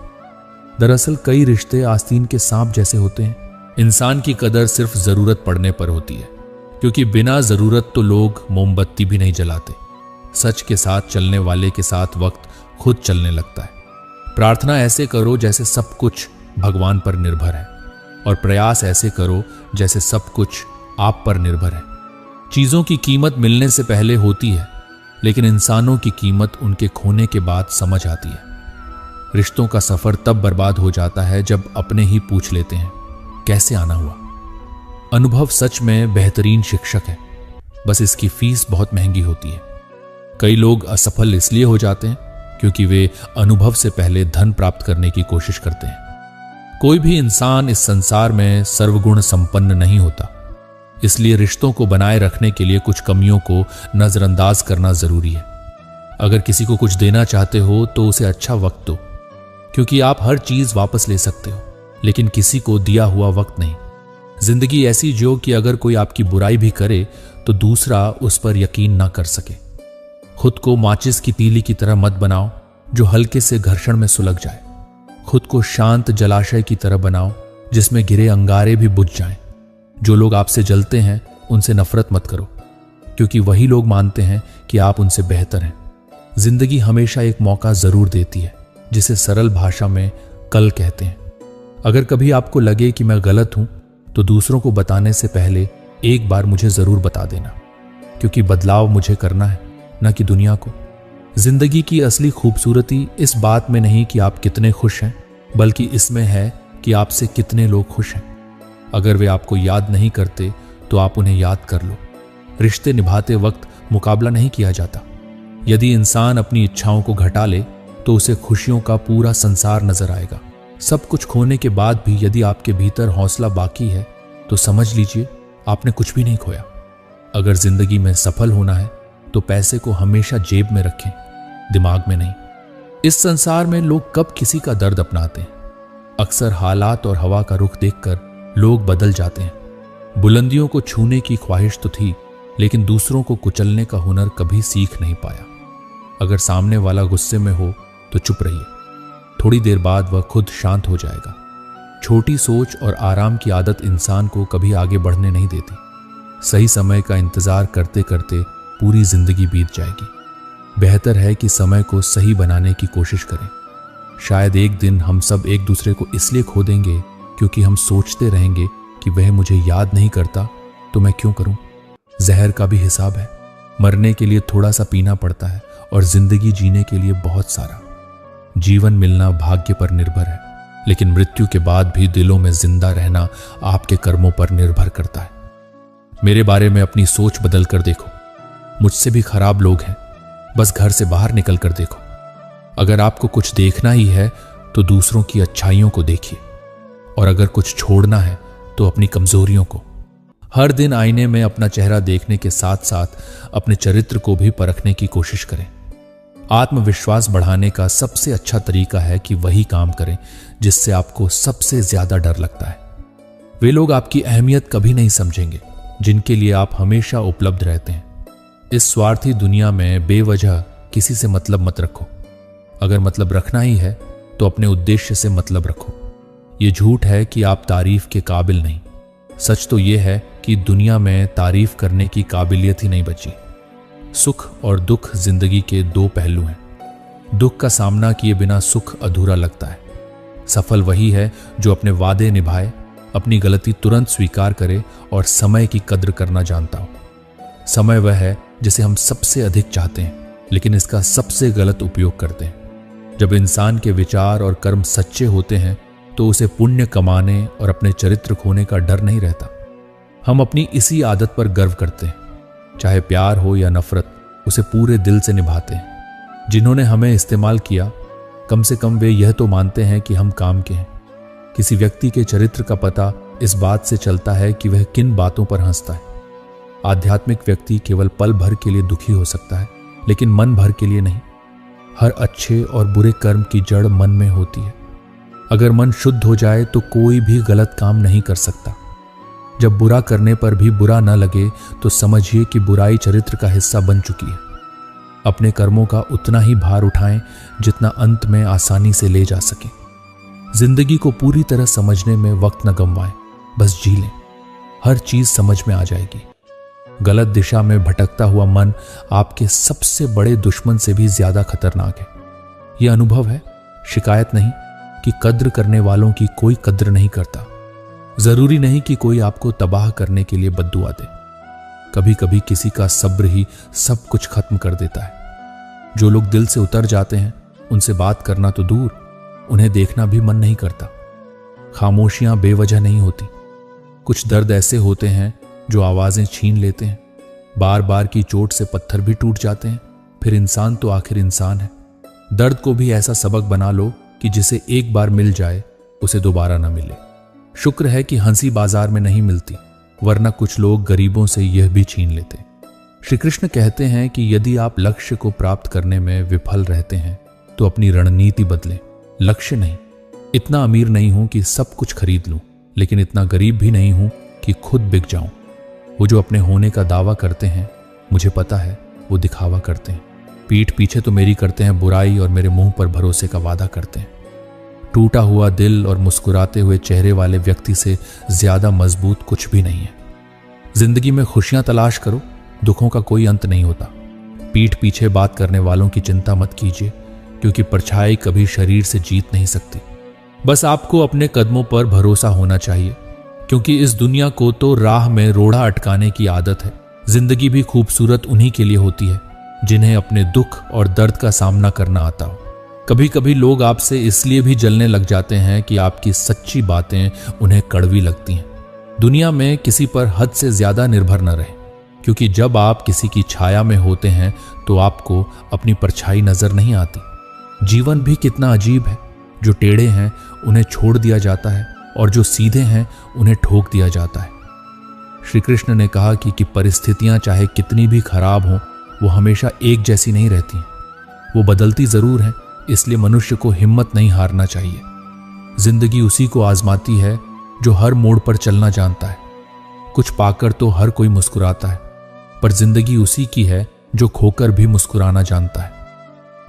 दरअसल कई रिश्ते आस्तीन के सांप जैसे होते हैं। इंसान की कदर सिर्फ जरूरत पड़ने पर होती है, क्योंकि बिना जरूरत तो लोग मोमबत्ती भी नहीं जलाते। सच के साथ चलने वाले के साथ वक्त खुद चलने लगता है। प्रार्थना ऐसे करो जैसे सब कुछ भगवान पर निर्भर है, और प्रयास ऐसे करो जैसे सब कुछ आप पर निर्भर है। चीजों की कीमत मिलने से पहले होती है, लेकिन इंसानों की कीमत उनके खोने के बाद समझ आती है। रिश्तों का सफर तब बर्बाद हो जाता है जब अपने ही पूछ लेते हैं कैसे आना हुआ। अनुभव सच में बेहतरीन शिक्षक है, बस इसकी फीस बहुत महंगी होती है। कई लोग असफल इसलिए हो जाते हैं क्योंकि वे अनुभव से पहले धन प्राप्त करने की कोशिश करते हैं। कोई भी इंसान इस संसार में सर्वगुण संपन्न नहीं होता, इसलिए रिश्तों को बनाए रखने के लिए कुछ कमियों को नजरअंदाज करना जरूरी है। अगर किसी को कुछ देना चाहते हो तो उसे अच्छा वक्त दो, क्योंकि आप हर चीज वापस ले सकते हो, लेकिन किसी को दिया हुआ वक्त नहीं। जिंदगी ऐसी जियो कि अगर कोई आपकी बुराई भी करे तो दूसरा उस पर यकीन ना कर सके। खुद को माचिस की तीली की तरह मत बनाओ जो हल्के से घर्षण में सुलग जाए। खुद को शांत जलाशय की तरह बनाओ जिसमें गिरे अंगारे भी बुझ जाएं। जो लोग आपसे जलते हैं उनसे नफरत मत करो, क्योंकि वही लोग मानते हैं कि आप उनसे बेहतर हैं। जिंदगी हमेशा एक मौका जरूर देती है, जिसे सरल भाषा में कल कहते हैं। अगर कभी आपको लगे कि मैं गलत हूं तो दूसरों को बताने से पहले एक बार मुझे जरूर बता देना, क्योंकि बदलाव मुझे करना है, न कि दुनिया को। जिंदगी की असली खूबसूरती इस बात में नहीं कि आप कितने खुश हैं, बल्कि इसमें है कि आपसे कितने लोग खुश हैं। अगर वे आपको याद नहीं करते तो आप उन्हें याद कर लो। रिश्ते निभाते वक्त मुकाबला नहीं किया जाता। यदि इंसान अपनी इच्छाओं को घटा ले तो उसे खुशियों का पूरा संसार नजर आएगा। सब कुछ खोने के बाद भी यदि आपके भीतर हौसला बाकी है तो समझ लीजिए आपने कुछ भी नहीं खोया। अगर जिंदगी में सफल होना है तो पैसे को हमेशा जेब में रखें, दिमाग में नहीं। इस संसार में लोग कब किसी का दर्द अपनाते हैं। अक्सर हालात और हवा का रुख देखकर लोग बदल जाते हैं। बुलंदियों को छूने की ख्वाहिश तो थी, लेकिन दूसरों को कुचलने का हुनर कभी सीख नहीं पाया। अगर सामने वाला गुस्से में हो तो चुप रहिए, थोड़ी देर बाद वह खुद शांत हो जाएगा। छोटी सोच और आराम की आदत इंसान को कभी आगे बढ़ने नहीं देती। सही समय का इंतजार करते करते पूरी जिंदगी बीत जाएगी। बेहतर है कि समय को सही बनाने की कोशिश करें। शायद एक दिन हम सब एक दूसरे को इसलिए खो देंगे क्योंकि हम सोचते रहेंगे कि वह मुझे याद नहीं करता तो मैं क्यों करूं। जहर का भी हिसाब है, मरने के लिए थोड़ा सा पीना पड़ता है और जिंदगी जीने के लिए बहुत सारा। जीवन मिलना भाग्य पर निर्भर है, लेकिन मृत्यु के बाद भी दिलों में जिंदा रहना आपके कर्मों पर निर्भर करता है। मेरे बारे में अपनी सोच बदल कर देखो। मुझसे भी खराब लोग हैं, बस घर से बाहर निकल कर देखो। अगर आपको कुछ देखना ही है तो दूसरों की अच्छाइयों को देखिए, और अगर कुछ छोड़ना है तो अपनी कमजोरियों को। हर दिन आईने में अपना चेहरा देखने के साथ साथ अपने चरित्र को भी परखने की कोशिश करें। आत्मविश्वास बढ़ाने का सबसे अच्छा तरीका है कि वही काम करें जिससे आपको सबसे ज्यादा डर लगता है। वे लोग आपकी अहमियत कभी नहीं समझेंगे जिनके लिए आप हमेशा उपलब्ध रहते हैं। इस स्वार्थी दुनिया में बेवजह किसी से मतलब मत रखो। अगर मतलब रखना ही है तो अपने उद्देश्य से मतलब रखो। यह झूठ है कि आप तारीफ के काबिल नहीं। सच तो यह है कि दुनिया में तारीफ करने की काबिलियत ही नहीं बची। सुख और दुख जिंदगी के दो पहलू हैं। दुख का सामना किए बिना सुख अधूरा लगता है। सफल वही है जो अपने वादे निभाए, अपनी गलती तुरंत स्वीकार करे और समय की कद्र करना जानता हो। समय वह है जिसे हम सबसे अधिक चाहते हैं, लेकिन इसका सबसे गलत उपयोग करते हैं। जब इंसान के विचार और कर्म सच्चे होते हैं तो उसे पुण्य कमाने और अपने चरित्र खोने का डर नहीं रहता। हम अपनी इसी आदत पर गर्व करते हैं। चाहे प्यार हो या नफरत, उसे पूरे दिल से निभाते हैं। जिन्होंने हमें इस्तेमाल किया, कम से कम वे यह तो मानते हैं कि हम काम के हैं। किसी व्यक्ति के चरित्र का पता इस बात से चलता है कि वह किन बातों पर हंसता है। आध्यात्मिक व्यक्ति केवल पल भर के लिए दुखी हो सकता है, लेकिन मन भर के लिए नहीं। हर अच्छे और बुरे कर्म की जड़ मन में होती है। अगर मन शुद्ध हो जाए तो कोई भी गलत काम नहीं कर सकता। जब बुरा करने पर भी बुरा न लगे तो समझिए कि बुराई चरित्र का हिस्सा बन चुकी है। अपने कर्मों का उतना ही भार उठाएं जितना अंत में आसानी से ले जा सके। जिंदगी को पूरी तरह समझने में वक्त न गंवाएं, बस जी लें। हर चीज समझ में आ जाएगी। गलत दिशा में भटकता हुआ मन आपके सबसे बड़े दुश्मन से भी ज्यादा खतरनाक है। यह अनुभव है, शिकायत नहीं, कि कद्र करने वालों की कोई कद्र नहीं करता। जरूरी नहीं कि कोई आपको तबाह करने के लिए बद्दुआ दे। कभी कभी किसी का सब्र ही सब कुछ खत्म कर देता है। जो लोग दिल से उतर जाते हैं उनसे बात करना तो दूर, उन्हें देखना भी मन नहीं करता। खामोशियां बेवजह नहीं होती। कुछ दर्द ऐसे होते हैं जो आवाजें छीन लेते हैं। बार बार की चोट से पत्थर भी टूट जाते हैं। फिर इंसान तो आखिर इंसान है। दर्द को भी ऐसा सबक बना लो कि जिसे एक बार मिल जाए उसे दोबारा ना मिले। शुक्र है कि हंसी बाजार में नहीं मिलती, वरना कुछ लोग गरीबों से यह भी छीन लेते। श्री कृष्ण कहते हैं कि यदि आप लक्ष्य को प्राप्त करने में विफल रहते हैं तो अपनी रणनीति बदलें। लक्ष्य नहीं, इतना अमीर नहीं हूं कि सब कुछ खरीद लूं, लेकिन इतना गरीब भी नहीं हूं कि खुद बिक जाऊं। वो जो अपने होने का दावा करते हैं, मुझे पता है वो दिखावा करते हैं। पीठ पीछे तो मेरी करते हैं बुराई और मेरे मुंह पर भरोसे का वादा करते हैं। टूटा हुआ दिल और मुस्कुराते हुए चेहरे वाले व्यक्ति से ज्यादा मजबूत कुछ भी नहीं है। जिंदगी में खुशियां तलाश करो, दुखों का कोई अंत नहीं होता। पीठ पीछे बात करने वालों की चिंता मत कीजिए, क्योंकि परछाई कभी शरीर से जीत नहीं सकती। बस आपको अपने कदमों पर भरोसा होना चाहिए, क्योंकि इस दुनिया को तो राह में रोड़ा अटकाने की आदत है। जिंदगी भी खूबसूरत उन्हीं के लिए होती है जिन्हें अपने दुख और दर्द का सामना करना आता हो। कभी कभी लोग आपसे इसलिए भी जलने लग जाते हैं कि आपकी सच्ची बातें उन्हें कड़वी लगती हैं। दुनिया में किसी पर हद से ज्यादा निर्भर न रहे, क्योंकि जब आप किसी की छाया में होते हैं तो आपको अपनी परछाई नजर नहीं आती। जीवन भी कितना अजीब है। जो टेढ़े हैं उन्हें छोड़ दिया जाता है और जो सीधे हैं उन्हें ठोक दिया जाता है। श्री कृष्ण ने कहा कि परिस्थितियां चाहे कितनी भी खराब हों, वो हमेशा एक जैसी नहीं रहती। वो बदलती जरूर है, इसलिए मनुष्य को हिम्मत नहीं हारना चाहिए। जिंदगी उसी को आजमाती है जो हर मोड़ पर चलना जानता है। कुछ पाकर तो हर कोई मुस्कुराता है, पर जिंदगी उसी की है जो खोकर भी मुस्कुराना जानता है।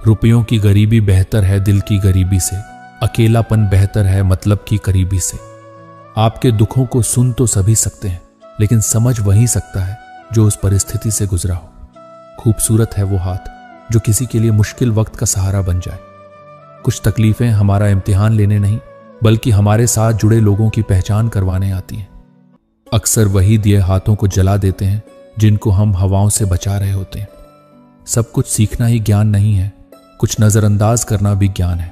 रुपयों की गरीबी बेहतर है दिल की गरीबी से। अकेलापन बेहतर है मतलब की करीबी से। आपके दुखों को सुन तो सभी सकते हैं, लेकिन समझ वही सकता है जो उस परिस्थिति से गुजरा हो। खूबसूरत है वो हाथ जो किसी के लिए मुश्किल वक्त का सहारा बन जाए। कुछ तकलीफें हमारा इम्तिहान लेने नहीं, बल्कि हमारे साथ जुड़े लोगों की पहचान करवाने आती हैं। अक्सर वही दिए हाथों को जला देते हैं जिनको हम हवाओं से बचा रहे होते हैं। सब कुछ सीखना ही ज्ञान नहीं है, कुछ नजरअंदाज करना भी ज्ञान है।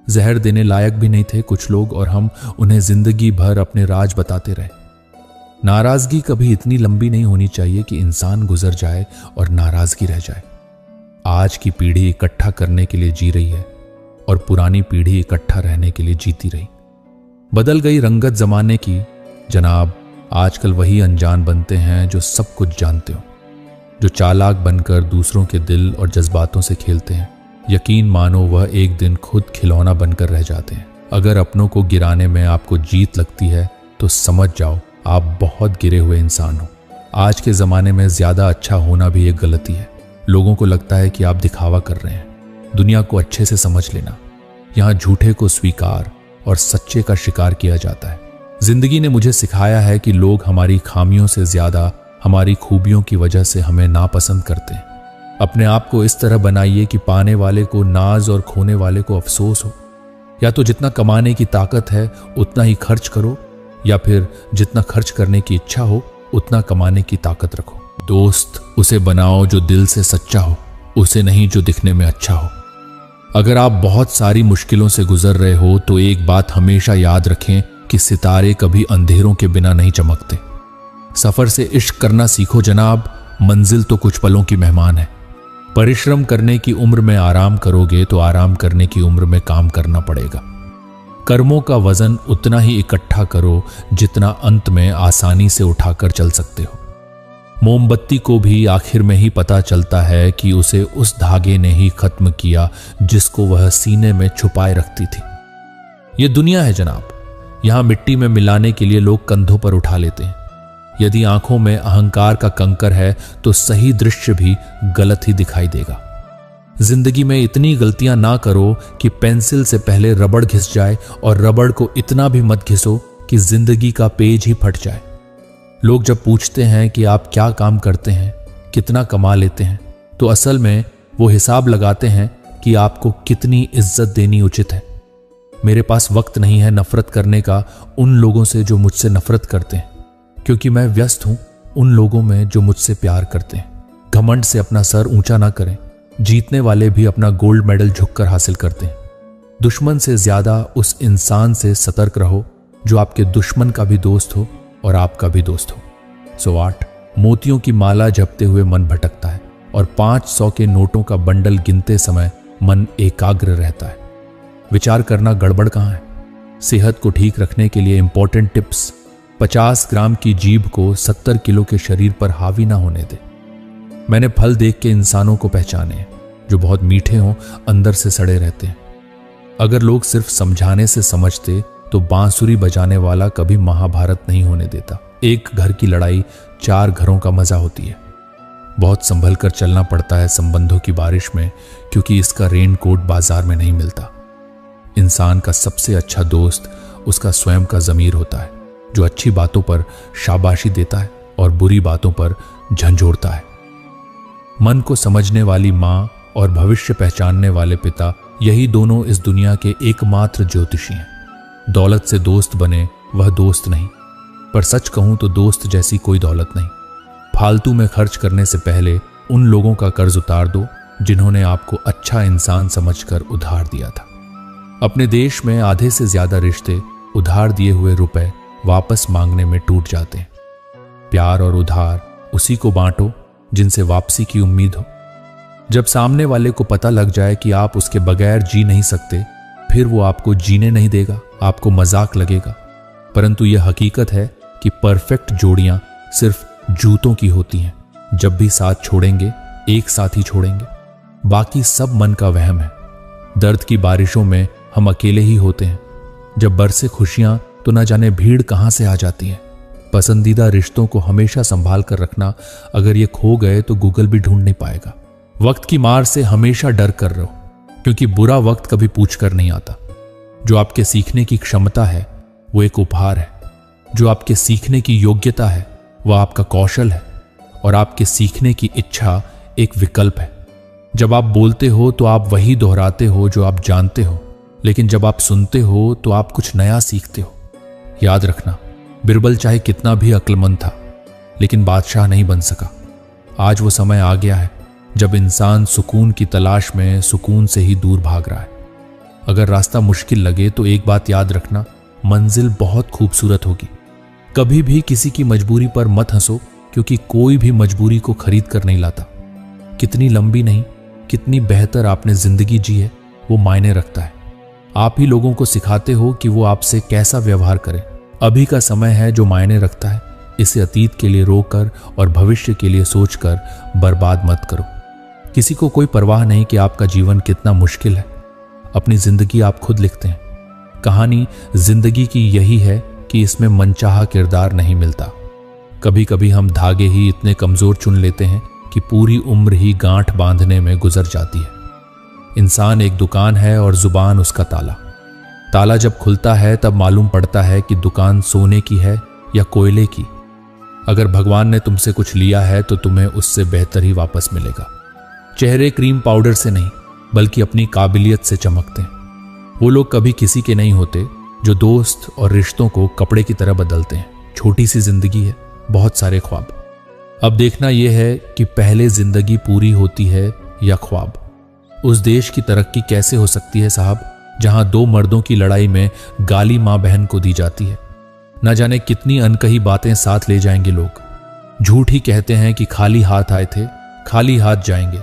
जहर देने लायक भी नहीं थे कुछ लोग और हम उन्हें जिंदगी भर अपने राज बताते रहे। नाराजगी कभी इतनी लंबी नहीं होनी चाहिए कि इंसान गुजर जाए और नाराजगी रह जाए। आज की पीढ़ी इकट्ठा करने के लिए जी रही है और पुरानी पीढ़ी इकट्ठा रहने के लिए जीती रही। बदल गई रंगत जमाने की जनाब। आजकल वही अनजान बनते हैं जो सब कुछ जानते हो, जो चालाक बनकर दूसरों के दिल और जज्बातों से खेलते हैं। यकीन मानो वह एक दिन खुद खिलौना बनकर रह जाते हैं। अगर अपनों को गिराने में आपको जीत लगती है तो समझ जाओ आप बहुत गिरे हुए इंसान हो। आज के ज़माने में ज़्यादा अच्छा होना भी एक गलती है। लोगों को लगता है कि आप दिखावा कर रहे हैं। दुनिया को अच्छे से समझ लेना। यहाँ झूठे को स्वीकार और सच्चे का शिकार किया जाता है। जिंदगी ने मुझे सिखाया है कि लोग हमारी खामियों से ज़्यादा हमारी खूबियों की वजह से हमें नापसंद करते हैं। अपने आप को इस तरह बनाइए कि पाने वाले को नाज और खोने वाले को अफसोस हो। या तो जितना कमाने की ताकत है उतना ही खर्च करो, या फिर जितना खर्च करने की इच्छा हो उतना कमाने की ताकत रखो। दोस्त उसे बनाओ जो दिल से सच्चा हो, उसे नहीं जो दिखने में अच्छा हो। अगर आप बहुत सारी मुश्किलों से गुजर रहे हो तो एक बात हमेशा याद रखें कि सितारे कभी अंधेरों के बिना नहीं चमकते। सफर से इश्क करना सीखो जनाब, मंजिल तो कुछ पलों की मेहमान है। परिश्रम करने की उम्र में आराम करोगे तो आराम करने की उम्र में काम करना पड़ेगा। कर्मों का वजन उतना ही इकट्ठा करो जितना अंत में आसानी से उठाकर चल सकते हो। मोमबत्ती को भी आखिर में ही पता चलता है कि उसे उस धागे ने ही खत्म किया जिसको वह सीने में छुपाए रखती थी। यह दुनिया है जनाब, यहां मिट्टी में मिलाने के लिए लोग कंधों पर उठा लेते हैं। यदि आंखों में अहंकार का कंकर है तो सही दृश्य भी गलत ही दिखाई देगा। जिंदगी में इतनी गलतियां ना करो कि पेंसिल से पहले रबड़ घिस जाए, और रबड़ को इतना भी मत घिसो कि जिंदगी का पेज ही फट जाए। लोग जब पूछते हैं कि आप क्या काम करते हैं, कितना कमा लेते हैं, तो असल में वो हिसाब लगाते हैं कि आपको कितनी इज्जत देनी उचित है। मेरे पास वक्त नहीं है नफरत करने का उन लोगों से जो मुझसे नफरत करते हैं, क्योंकि मैं व्यस्त हूं उन लोगों में जो मुझसे प्यार करते हैं। घमंड से अपना सर ऊंचा ना करें। जीतने वाले भी अपना गोल्ड मेडल झुककर हासिल करते हैं। दुश्मन से ज्यादा उस इंसान से सतर्क रहो जो आपके दुश्मन का भी दोस्त हो और आपका भी दोस्त हो। 8 मोतियों की माला जपते हुए मन भटकता है, और 500 के नोटों का बंडल गिनते समय मन एकाग्र रहता है। विचार करना गड़बड़ कहाँ है। सेहत को ठीक रखने के लिए इंपॉर्टेंट टिप्स। 50 ग्राम की जीभ को 70 किलो के शरीर पर हावी ना होने दे। मैंने फल देख के इंसानों को पहचाने जो बहुत मीठे हों, अंदर से सड़े रहते हैं। अगर लोग सिर्फ समझाने से समझते तो बांसुरी बजाने वाला कभी महाभारत नहीं होने देता। एक घर की लड़ाई 4 घरों का मजा होती है। बहुत संभल कर चलना पड़ता है संबंधों की बारिश में, क्योंकि इसका रेनकोट बाजार में नहीं मिलता। इंसान का सबसे अच्छा दोस्त उसका स्वयं का ज़मीर होता है, जो अच्छी बातों पर शाबाशी देता है और बुरी बातों पर झंझोड़ता है। मन को समझने वाली माँ और भविष्य पहचानने वाले पिता, यही दोनों इस दुनिया के एकमात्र ज्योतिषी हैं। दौलत से दोस्त बने वह दोस्त नहीं, पर सच कहूं तो दोस्त जैसी कोई दौलत नहीं। फालतू में खर्च करने से पहले उन लोगों का कर्ज उतार दो जिन्होंने आपको अच्छा इंसान समझकर उधार दिया था। अपने देश में आधे से ज्यादा रिश्ते उधार दिए हुए रुपए वापस मांगने में टूट जाते हैं। प्यार और उधार उसी को बांटो जिनसे वापसी की उम्मीद हो। जब सामने वाले को पता लग जाए कि आप उसके बगैर जी नहीं सकते, फिर वो आपको जीने नहीं देगा, आपको मजाक लगेगा। परंतु यह हकीकत है कि परफेक्ट जोड़ियां सिर्फ जूतों की होती हैं। जब भी साथ छोड़ेंगे एक साथ ही छोड़ेंगे, बाकी सब मन का वहम है। दर्द की बारिशों में हम अकेले ही होते हैं। जब बरसे खुशियां तो न जाने भीड़ कहां से आ जाती है। पसंदीदा रिश्तों को हमेशा संभाल कर रखना, अगर ये खो गए तो गूगल भी ढूंढ नहीं पाएगा। वक्त की मार से हमेशा डर कर रहो, क्योंकि बुरा वक्त कभी पूछ कर नहीं आता। जो आपके सीखने की क्षमता है वो एक उपहार है। जो आपके सीखने की योग्यता है वह आपका कौशल है, और आपके सीखने की इच्छा एक विकल्प है। जब आप बोलते हो तो आप वही दोहराते हो जो आप जानते हो, लेकिन जब आप सुनते हो तो आप कुछ नया सीखते हो। याद रखना, बिरबल चाहे कितना भी अक्लमंद था, लेकिन बादशाह नहीं बन सका। आज वो समय आ गया है जब इंसान सुकून की तलाश में सुकून से ही दूर भाग रहा है। अगर रास्ता मुश्किल लगे तो एक बात याद रखना, मंजिल बहुत खूबसूरत होगी। कभी भी किसी की मजबूरी पर मत हंसो, क्योंकि कोई भी मजबूरी को खरीद कर नहीं लाता। कितनी लंबी नहीं, कितनी बेहतर आपने जिंदगी जी है वो मायने रखता है। आप ही लोगों को सिखाते हो कि वो आपसे कैसा व्यवहार करें। अभी का समय है जो मायने रखता है। इसे अतीत के लिए रोकर और भविष्य के लिए सोचकर बर्बाद मत करो। किसी को कोई परवाह नहीं कि आपका जीवन कितना मुश्किल है। अपनी जिंदगी आप खुद लिखते हैं। कहानी जिंदगी की यही है कि इसमें मनचाहा किरदार नहीं मिलता। कभी कभी हम धागे ही इतने कमजोर चुन लेते हैं कि पूरी उम्र ही गांठ बांधने में गुजर जाती है। इंसान एक दुकान है और जुबान उसका ताला। ताला जब खुलता है तब मालूम पड़ता है कि दुकान सोने की है या कोयले की। अगर भगवान ने तुमसे कुछ लिया है तो तुम्हें उससे बेहतर ही वापस मिलेगा। चेहरे क्रीम पाउडर से नहीं बल्कि अपनी काबिलियत से चमकते हैं। वो लोग कभी किसी के नहीं होते जो दोस्त और रिश्तों को कपड़े की तरह बदलते हैं। छोटी सी जिंदगी है, बहुत सारे ख्वाब। अब देखना यह है कि पहले जिंदगी पूरी होती है या ख्वाब। उस देश की तरक्की कैसे हो सकती है साहब जहां दो मर्दों की लड़ाई में गाली मां बहन को दी जाती है। न जाने कितनी अनकही बातें साथ ले जाएंगे लोग। झूठ ही कहते हैं कि खाली हाथ आए थे, खाली हाथ जाएंगे।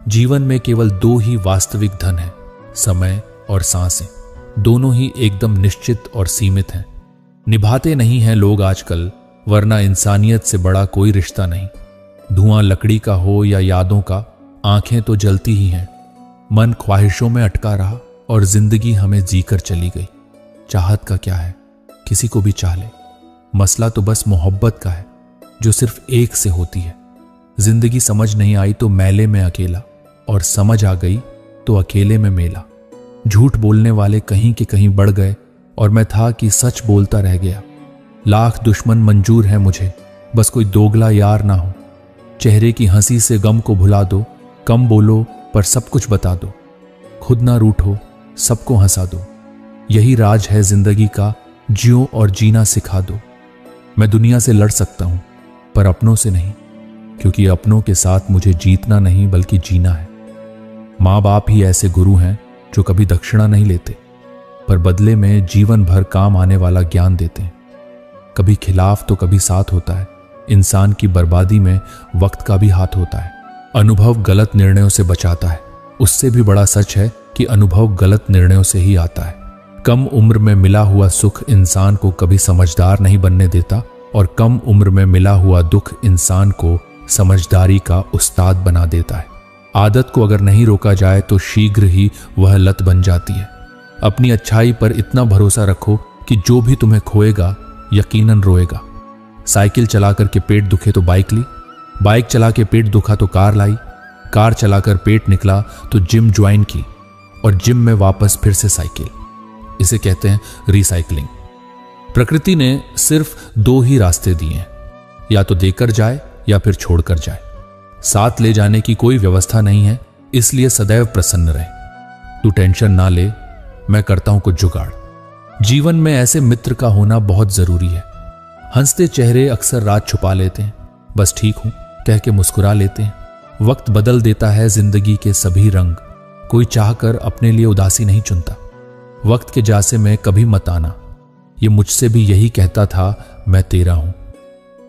जीवन में केवल दो ही वास्तविक धन है, समय और सांसें। दोनों ही एकदम निश्चित और सीमित हैं। निभाते नहीं हैं लोग आजकल, वरना इंसानियत से बड़ा कोई रिश्ता नहीं। धुआं लकड़ी का हो या यादों का, आंखें तो जलती ही हैं। मन ख्वाहिशों में अटका रहा और जिंदगी हमें जीकर चली गई। चाहत का क्या है, किसी को भी चाह ले। मसला तो बस मोहब्बत का है जो सिर्फ एक से होती है। जिंदगी समझ नहीं आई तो मेले में अकेला, और समझ आ गई तो अकेले में मेला। झूठ बोलने वाले कहीं के कहीं बढ़ गए और मैं था कि सच बोलता रह गया। लाख दुश्मन मंजूर है मुझे, बस कोई दोगला यार ना हो। चेहरे की हंसी से गम को भुला दो, कम बोलो पर सब कुछ बता दो। खुद ना रूठो, सबको हंसा दो। यही राज है जिंदगी का, जियो और जीना सिखा दो। मैं दुनिया से लड़ सकता हूं पर अपनों से नहीं, क्योंकि अपनों के साथ मुझे जीतना नहीं बल्कि जीना है। माँ बाप ही ऐसे गुरु हैं जो कभी दक्षिणा नहीं लेते पर बदले में जीवन भर काम आने वाला ज्ञान देते हैं। कभी खिलाफ तो कभी साथ होता है। इंसान की बर्बादी में वक्त का भी हाथ होता है। अनुभव गलत निर्णयों से बचाता है। उससे भी बड़ा सच है कि अनुभव गलत निर्णयों से ही आता है। कम उम्र में मिला हुआ सुख इंसान को कभी समझदार नहीं बनने देता और कम उम्र में मिला हुआ दुख इंसान को समझदारी का उस्ताद बना देता है। आदत को अगर नहीं रोका जाए तो शीघ्र ही वह लत बन जाती है। अपनी अच्छाई पर इतना भरोसा रखो कि जो भी तुम्हें खोएगा यकीनन रोएगा। साइकिल चलाकर के पेट दुखे तो बाइक ली, बाइक चला के पेट दुखा तो कार लाई, कार चलाकर पेट निकला तो जिम ज्वाइन की और जिम में वापस फिर से साइकिल। इसे कहते हैं रिसाइकलिंग। प्रकृति ने सिर्फ दो ही रास्ते दिए हैं, या तो देकर जाए या फिर छोड़कर जाए। साथ ले जाने की कोई व्यवस्था नहीं है, इसलिए सदैव प्रसन्न रहे। तू टेंशन ना ले, मैं करता हूं कुछ जुगाड़। जीवन में ऐसे मित्र का होना बहुत जरूरी है। हंसते चेहरे अक्सर रात छुपा लेते हैं, बस ठीक हूं कह के मुस्कुरा लेते हैं। वक्त बदल देता है जिंदगी के सभी रंग। कोई चाहकर अपने लिए उदासी नहीं चुनता। वक्त के जासे में कभी मत आना, ये मुझसे भी यही कहता था, मैं तेरा हूं।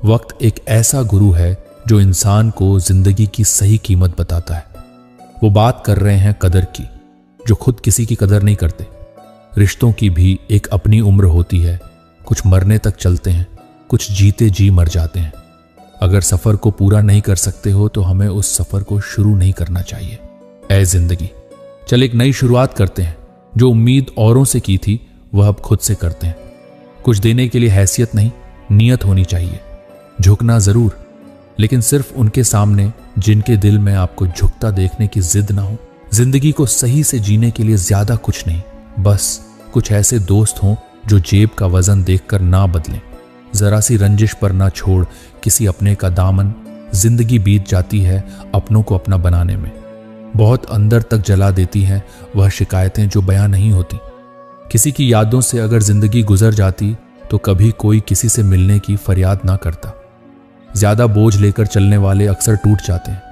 वक्त एक ऐसा गुरु है जो इंसान को जिंदगी की सही कीमत बताता है। वो बात कर रहे हैं कदर की, जो खुद किसी की कदर नहीं करते। रिश्तों की भी एक अपनी उम्र होती है। कुछ मरने तक चलते हैं, कुछ जीते जी मर जाते हैं। अगर सफर को पूरा नहीं कर सकते हो तो हमें उस सफर को शुरू नहीं करना चाहिए। ऐ जिंदगी, चल एक नई शुरुआत करते हैं। जो उम्मीद औरों से की थी वह अब खुद से करते हैं। कुछ देने के लिए हैसियत नहीं, नियत होनी चाहिए। झुकना जरूर, लेकिन सिर्फ उनके सामने जिनके दिल में आपको झुकता देखने की जिद ना हो। जिंदगी को सही से जीने के लिए ज्यादा कुछ नहीं, बस कुछ ऐसे दोस्त हों जो जेब का वजन देखकर ना बदलें। जरा सी रंजिश पर ना छोड़ किसी अपने का दामन। जिंदगी बीत जाती है अपनों को अपना बनाने में। बहुत अंदर तक जला देती हैं वह शिकायतें जो बयां नहीं होती। किसी की यादों से अगर जिंदगी गुजर जाती तो कभी कोई किसी से मिलने की फरियाद ना करता। ज्यादा बोझ लेकर चलने वाले अक्सर टूट जाते हैं,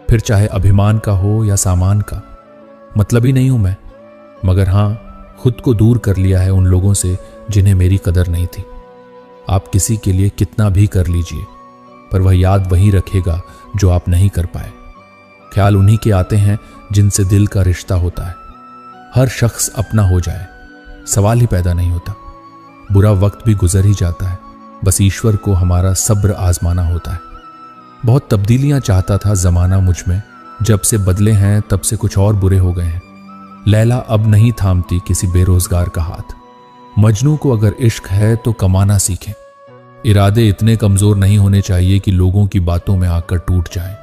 फिर चाहे अभिमान का हो या सामान का। मतलब ही नहीं हूं मैं, मगर हां, खुद को दूर कर लिया है उन लोगों से जिन्हें मेरी कदर नहीं थी। आप किसी के लिए कितना भी कर लीजिए, पर वह याद वही रखेगा जो आप नहीं कर पाए। ख्याल उन्हीं के आते हैं जिनसे दिल का रिश्ता होता है। हर शख्स अपना हो जाए, सवाल ही पैदा नहीं होता। बुरा वक्त भी गुजर ही जाता है, बस ईश्वर को हमारा सब्र आजमाना होता है। बहुत तब्दीलियां चाहता था जमाना मुझ में, जब से बदले हैं तब से कुछ और बुरे हो गए हैं। लैला अब नहीं थामती किसी बेरोजगार का हाथ। मजनू को अगर इश्क है तो कमाना सीखें। इरादे इतने कमजोर नहीं होने चाहिए कि लोगों की बातों में आकर टूट जाएं।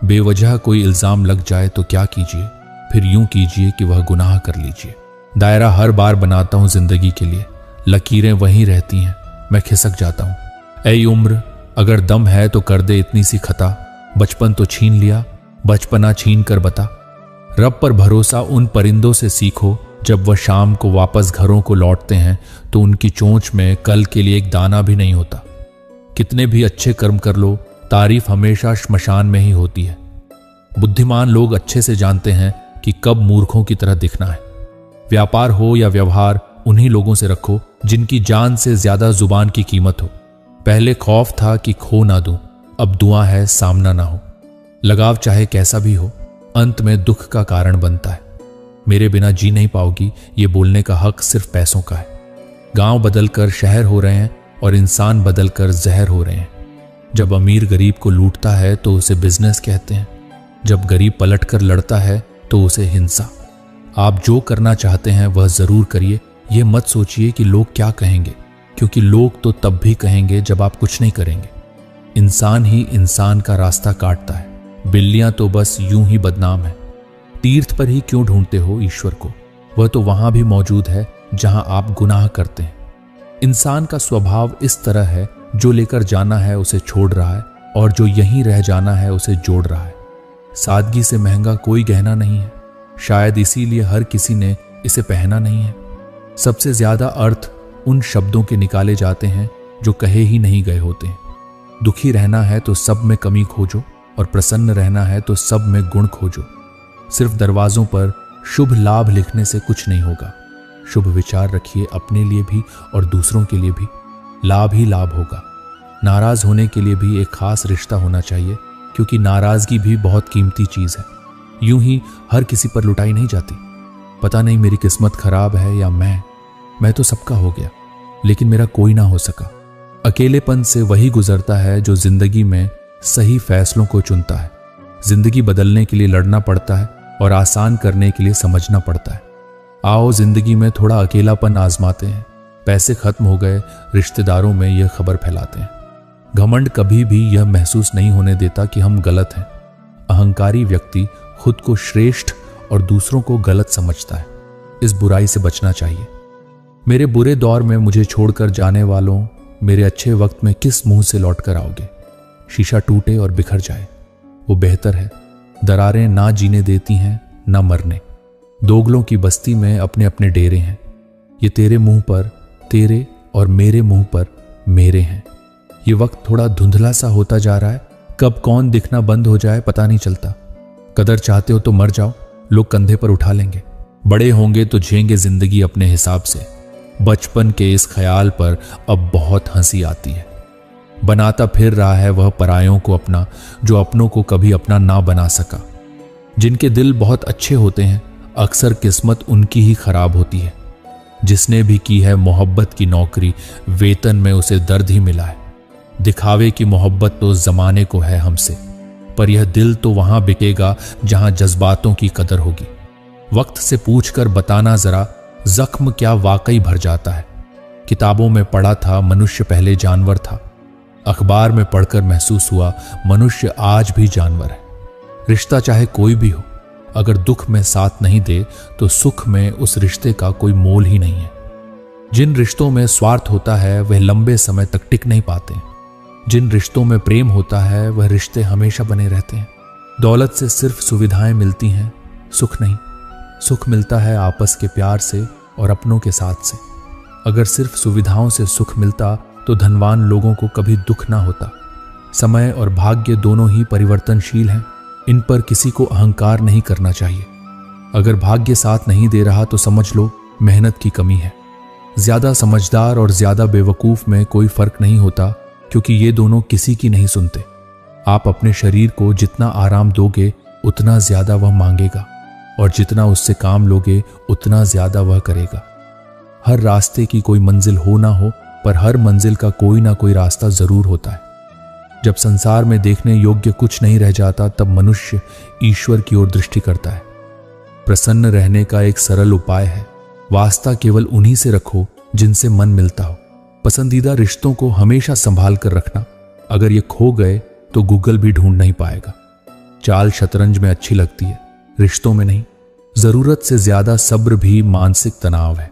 बेवजह कोई इल्जाम लग जाए तो क्या कीजिए, फिर यूं कीजिए कि वह गुनाह कर लीजिए। दायरा हर बार बनाता हूं जिंदगी के लिए, लकीरें वहीं रहती हैं, मैं खिसक जाता हूं। ऐ उम्र, अगर दम है तो कर दे इतनी सी खता। बचपन तो छीन लिया, बचपना छीन कर बता। रब पर भरोसा उन परिंदों से सीखो, जब वह शाम को वापस घरों को लौटते हैं तो उनकी चोंच में कल के लिए एक दाना भी नहीं होता। कितने भी अच्छे कर्म कर लो, तारीफ हमेशा श्मशान में ही होती है। बुद्धिमान लोग अच्छे से जानते हैं कि कब मूर्खों की तरह दिखना है। व्यापार हो या व्यवहार, उन्हीं लोगों से रखो जिनकी जान से ज्यादा जुबान की कीमत हो। पहले खौफ था कि खो ना दूं, अब दुआ है सामना ना हो। लगाव चाहे कैसा भी हो, अंत में दुख का कारण बनता है। मेरे बिना जी नहीं पाओगी, ये बोलने का हक सिर्फ पैसों का है। गांव बदलकर शहर हो रहे हैं और इंसान बदलकर जहर हो रहे हैं। जब अमीर गरीब को लूटता है तो उसे बिजनेस कहते हैं, जब गरीब पलटकर लड़ता है तो उसे हिंसा। आप जो करना चाहते हैं वह जरूर करिए, यह मत सोचिए कि लोग क्या कहेंगे, क्योंकि लोग तो तब भी कहेंगे जब आप कुछ नहीं करेंगे। इंसान ही इंसान का रास्ता काटता है, बिल्लियां तो बस यूं ही बदनाम है। तीर्थ पर ही क्यों ढूंढते हो ईश्वर को, वह तो वहां भी मौजूद है जहां आप गुनाह करते हैं। इंसान का स्वभाव इस तरह है, जो लेकर जाना है उसे छोड़ रहा है और जो यहीं रह जाना है उसे जोड़ रहा है। सादगी से महंगा कोई गहना नहीं है, शायद इसीलिए हर किसी ने इसे पहना नहीं है। सबसे ज्यादा अर्थ उन शब्दों के निकाले जाते हैं जो कहे ही नहीं गए होते हैं। दुखी रहना है तो सब में कमी खोजो, और प्रसन्न रहना है तो सब में गुण खोजो। सिर्फ दरवाजों पर शुभ लाभ लिखने से कुछ नहीं होगा। शुभ विचार रखिए अपने लिए भी और दूसरों के लिए भी, लाभ ही लाभ होगा। नाराज होने के लिए भी एक खास रिश्ता होना चाहिए, क्योंकि नाराजगी भी बहुत कीमती चीज है। यूं ही हर किसी पर लुटाई नहीं जाती। पता नहीं मेरी किस्मत खराब है या मैं तो सबका हो गया, लेकिन मेरा कोई ना हो सका। अकेलेपन से वही गुजरता है जो जिंदगी में सही फैसलों को चुनता है। जिंदगी बदलने के लिए लड़ना पड़ता है और आसान करने के लिए समझना पड़ता है। आओ जिंदगी में थोड़ा अकेलापन आजमाते हैं। पैसे खत्म हो गए, रिश्तेदारों में यह खबर फैलाते हैं। घमंड कभी भी यह महसूस नहीं होने देता कि हम गलत हैं। अहंकारी व्यक्ति खुद को श्रेष्ठ और दूसरों को गलत समझता है। इस बुराई से बचना चाहिए। मेरे बुरे दौर में मुझे छोड़कर जाने वालों, मेरे अच्छे वक्त में किस मुंह से लौट कर आओगे। शीशा टूटे और बिखर जाए, वो बेहतर है। दरारें ना जीने देती हैं ना मरने। दोगलों की बस्ती में अपने अपने डेरे हैं। ये तेरे मुंह पर तेरे और मेरे मुंह पर मेरे हैं। ये वक्त थोड़ा धुंधला सा होता जा रहा है, कब कौन दिखना बंद हो जाए पता नहीं चलता। कदर चाहते हो तो मर जाओ, लोग कंधे पर उठा लेंगे। बड़े होंगे तो जिएंगे जिंदगी अपने हिसाब से। बचपन के इस ख्याल पर अब बहुत हंसी आती है। बनाता फिर रहा है वह परायों को अपना, जो अपनों को कभी अपना ना बना सका। जिनके दिल बहुत अच्छे होते हैं, अक्सर किस्मत उनकी ही खराब होती है। जिसने भी की है मोहब्बत की नौकरी, वेतन में उसे दर्द ही मिला है। दिखावे की मोहब्बत तो जमाने को है हमसे, पर यह दिल तो वहां बिकेगा जहां जज्बातों की कदर होगी। वक्त से पूछकर बताना जरा, जख्म क्या वाकई भर जाता है। किताबों में पढ़ा था मनुष्य पहले जानवर था, अखबार में पढ़कर महसूस हुआ मनुष्य आज भी जानवर है। रिश्ता चाहे कोई भी हो, अगर दुख में साथ नहीं दे तो सुख में उस रिश्ते का कोई मोल ही नहीं है। जिन रिश्तों में स्वार्थ होता है वह लंबे समय तक टिक नहीं पाते। जिन रिश्तों में प्रेम होता है वह रिश्ते हमेशा बने रहते हैं। दौलत से सिर्फ सुविधाएं मिलती हैं, सुख नहीं। सुख मिलता है आपस के प्यार से और अपनों के साथ से। अगर सिर्फ सुविधाओं से सुख मिलता तो धनवान लोगों को कभी दुख ना होता। समय और भाग्य दोनों ही परिवर्तनशील हैं, इन पर किसी को अहंकार नहीं करना चाहिए। अगर भाग्य साथ नहीं दे रहा तो समझ लो मेहनत की कमी है। ज्यादा समझदार और ज्यादा बेवकूफ में कोई फर्क नहीं होता, क्योंकि ये दोनों किसी की नहीं सुनते। आप अपने शरीर को जितना आराम दोगे उतना ज्यादा वह मांगेगा, और जितना उससे काम लोगे उतना ज्यादा वह करेगा। हर रास्ते की कोई मंजिल हो ना हो, पर हर मंजिल का कोई ना कोई रास्ता जरूर होता है। जब संसार में देखने योग्य कुछ नहीं रह जाता, तब मनुष्य ईश्वर की ओर दृष्टि करता है। प्रसन्न रहने का एक सरल उपाय है, वास्ता केवल उन्हीं से रखो जिनसे मन मिलता हो। पसंदीदा रिश्तों को हमेशा संभाल कर रखना, अगर ये खो गए तो गूगल भी ढूंढ नहीं पाएगा। चाल शतरंज में अच्छी लगती है, रिश्तों में नहीं। जरूरत से ज्यादा सब्र भी मानसिक तनाव है।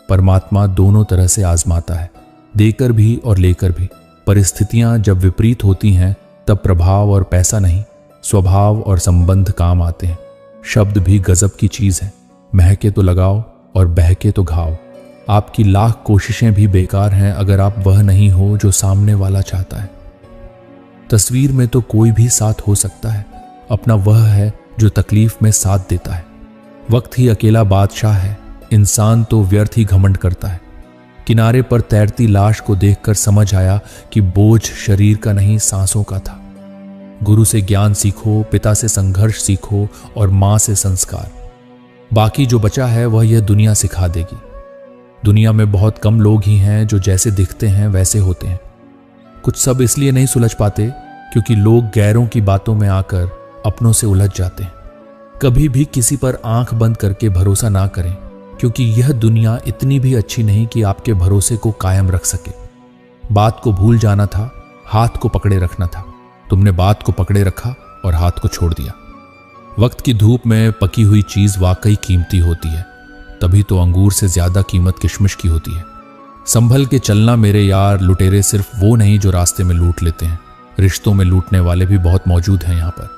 परमात्मा दोनों तरह से आजमाता है, देकर भी और लेकर भी। परिस्थितियां जब विपरीत होती हैं, तब प्रभाव और पैसा नहीं, स्वभाव और संबंध काम आते हैं। शब्द भी गजब की चीज है, महके तो लगाओ और बहके तो घाव। आपकी लाख कोशिशें भी बेकार हैं अगर आप वह नहीं हो जो सामने वाला चाहता है। तस्वीर में तो कोई भी साथ हो सकता है, अपना वह है जो तकलीफ में साथ देता है। वक्त ही अकेला बादशाह है, इंसान तो व्यर्थ ही घमंड करता है। किनारे पर तैरती लाश को देखकर समझ आया कि बोझ शरीर का नहीं, सांसों का था। गुरु से ज्ञान सीखो, पिता से संघर्ष सीखो और मां से संस्कार। बाकी जो बचा है वह यह दुनिया सिखा देगी। दुनिया में बहुत कम लोग ही हैं जो जैसे दिखते हैं वैसे होते हैं। कुछ सब इसलिए नहीं सुलझ पाते क्योंकि लोग गैरों की बातों में आकर अपनों से उलझ जाते हैं। कभी भी किसी पर आंख बंद करके भरोसा ना करें, क्योंकि यह दुनिया इतनी भी अच्छी नहीं कि आपके भरोसे को कायम रख सके। बात को भूल जाना था, हाथ को पकड़े रखना था। तुमने बात को पकड़े रखा और हाथ को छोड़ दिया। वक्त की धूप में पकी हुई चीज वाकई कीमती होती है, तभी तो अंगूर से ज्यादा कीमत किशमिश की होती है। संभल के चलना मेरे यार, लुटेरे सिर्फ वो नहीं जो रास्ते में लूट लेते हैं, रिश्तों में लूटने वाले भी बहुत मौजूद हैं यहाँ पर।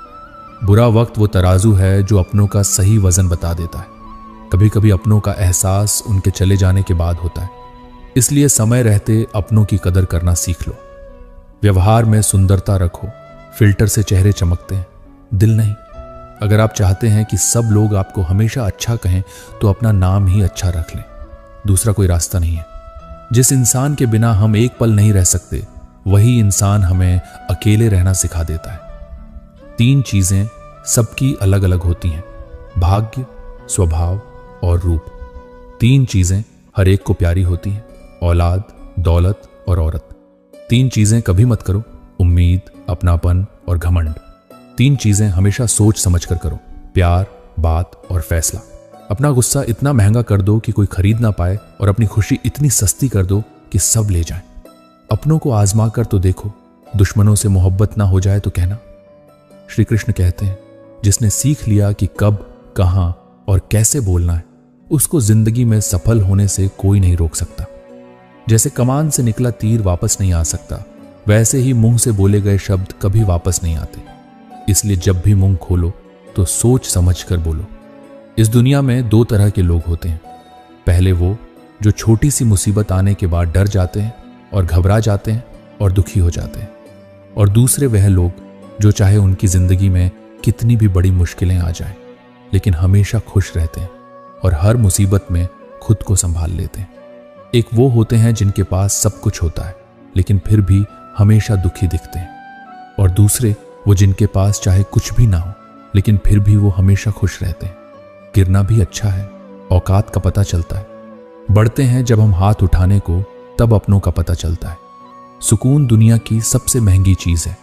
बुरा वक्त वो तराजू है जो अपनों का सही वजन बता देता है। कभी कभी अपनों का एहसास उनके चले जाने के बाद होता है, इसलिए समय रहते अपनों की कदर करना सीख लो। व्यवहार में सुंदरता रखो, फिल्टर से चेहरे चमकते हैं, दिल नहीं। अगर आप चाहते हैं कि सब लोग आपको हमेशा अच्छा कहें तो अपना नाम ही अच्छा रख लें, दूसरा कोई रास्ता नहीं है। जिस इंसान के बिना हम एक पल नहीं रह सकते, वही इंसान हमें अकेले रहना सिखा देता है। 3 चीजें सबकी अलग अलग होती हैं, भाग्य, स्वभाव और रूप। 3 चीजें हर एक को प्यारी होती हैं, औलाद, दौलत और औरत। 3 चीजें कभी मत करो, उम्मीद, अपनापन और घमंड। 3 चीजें हमेशा सोच समझ कर करो, प्यार, बात और फैसला। अपना गुस्सा इतना महंगा कर दो कि कोई खरीद ना पाए, और अपनी खुशी इतनी सस्ती कर दो कि सब ले जाएं। अपनों को आजमा कर तो देखो, दुश्मनों से मोहब्बत ना हो जाए तो कहना। श्री कृष्ण कहते हैं, जिसने सीख लिया कि कब, कहां और कैसे बोलना है, उसको जिंदगी में सफल होने से कोई नहीं रोक सकता। जैसे कमान से निकला तीर वापस नहीं आ सकता, वैसे ही मुंह से बोले गए शब्द कभी वापस नहीं आते। इसलिए जब भी मुंह खोलो तो सोच समझ कर बोलो। इस दुनिया में 2 तरह के लोग होते हैं। पहले वो जो छोटी सी मुसीबत आने के बाद डर जाते हैं और घबरा जाते हैं और दुखी हो जाते हैं, और दूसरे वह लोग जो चाहे उनकी जिंदगी में कितनी भी बड़ी मुश्किलें आ जाएं, लेकिन हमेशा खुश रहते हैं और हर मुसीबत में खुद को संभाल लेते हैं। एक वो होते हैं जिनके पास सब कुछ होता है लेकिन फिर भी हमेशा दुखी दिखते हैं, और दूसरे वो जिनके पास चाहे कुछ भी ना हो लेकिन फिर भी वो हमेशा खुश रहते हैं। गिरना भी अच्छा है, औकात का पता चलता है। बढ़ते हैं जब हम हाथ उठाने को, तब अपनों का पता चलता है। सुकून दुनिया की सबसे महंगी चीज है।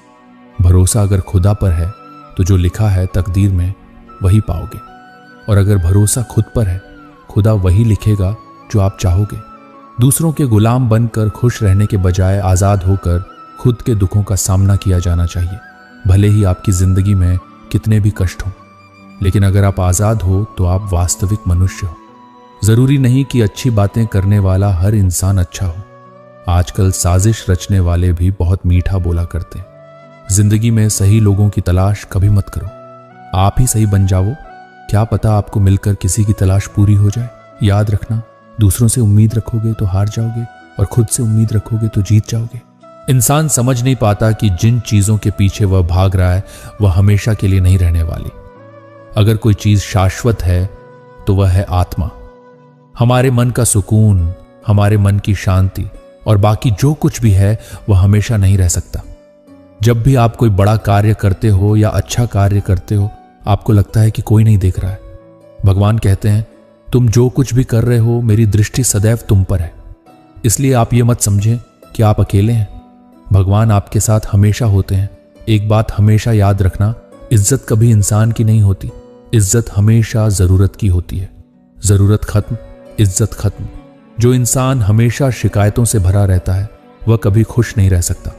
भरोसा अगर खुदा पर है तो जो लिखा है तकदीर में वही पाओगे, और अगर भरोसा खुद पर है, खुदा वही लिखेगा जो आप चाहोगे। दूसरों के गुलाम बनकर खुश रहने के बजाय आजाद होकर खुद के दुखों का सामना किया जाना चाहिए, भले ही आपकी जिंदगी में कितने भी कष्ट हों। लेकिन अगर आप आजाद हो तो आप वास्तविक मनुष्य हो। जरूरी नहीं कि अच्छी बातें करने वाला हर इंसान अच्छा हो। आजकल साजिश रचने वाले भी बहुत मीठा बोला करते हैं। जिंदगी में सही लोगों की तलाश कभी मत करो, आप ही सही बन जाओ। क्या पता आपको मिलकर किसी की तलाश पूरी हो जाए। याद रखना, दूसरों से उम्मीद रखोगे तो हार जाओगे, और खुद से उम्मीद रखोगे तो जीत जाओगे। इंसान समझ नहीं पाता कि जिन चीजों के पीछे वह भाग रहा है वह हमेशा के लिए नहीं रहने वाली। अगर कोई चीज शाश्वत है तो वह है आत्मा। हमारे मन का सुकून, हमारे मन की शांति और बाकी जो कुछ भी है वह हमेशा नहीं रह सकता। जब भी आप कोई बड़ा कार्य करते हो या अच्छा कार्य करते हो आपको लगता है कि कोई नहीं देख रहा है। भगवान कहते हैं, तुम जो कुछ भी कर रहे हो मेरी दृष्टि सदैव तुम पर है, इसलिए आप ये मत समझें कि आप अकेले हैं। भगवान आपके साथ हमेशा होते हैं। एक बात हमेशा याद रखना, इज्जत कभी इंसान की नहीं होती, इज्जत हमेशा जरूरत की होती है। जरूरत खत्म, इज्जत खत्म। जो इंसान हमेशा शिकायतों से भरा रहता है वह कभी खुश नहीं रह सकता।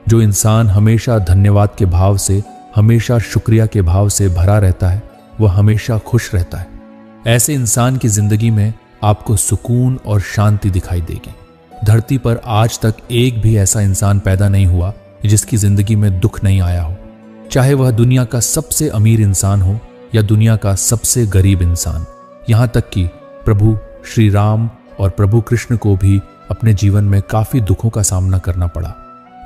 जो इंसान हमेशा धन्यवाद के भाव से, हमेशा शुक्रिया के भाव से भरा रहता है वह हमेशा खुश रहता है। ऐसे इंसान की जिंदगी में आपको सुकून और शांति दिखाई देगी। धरती पर आज तक एक भी ऐसा इंसान पैदा नहीं हुआ जिसकी जिंदगी में दुख नहीं आया हो, चाहे वह दुनिया का सबसे अमीर इंसान हो या दुनिया का सबसे गरीब इंसान। यहां तक कि प्रभु श्री राम और प्रभु कृष्ण को भी अपने जीवन में काफी दुखों का सामना करना पड़ा।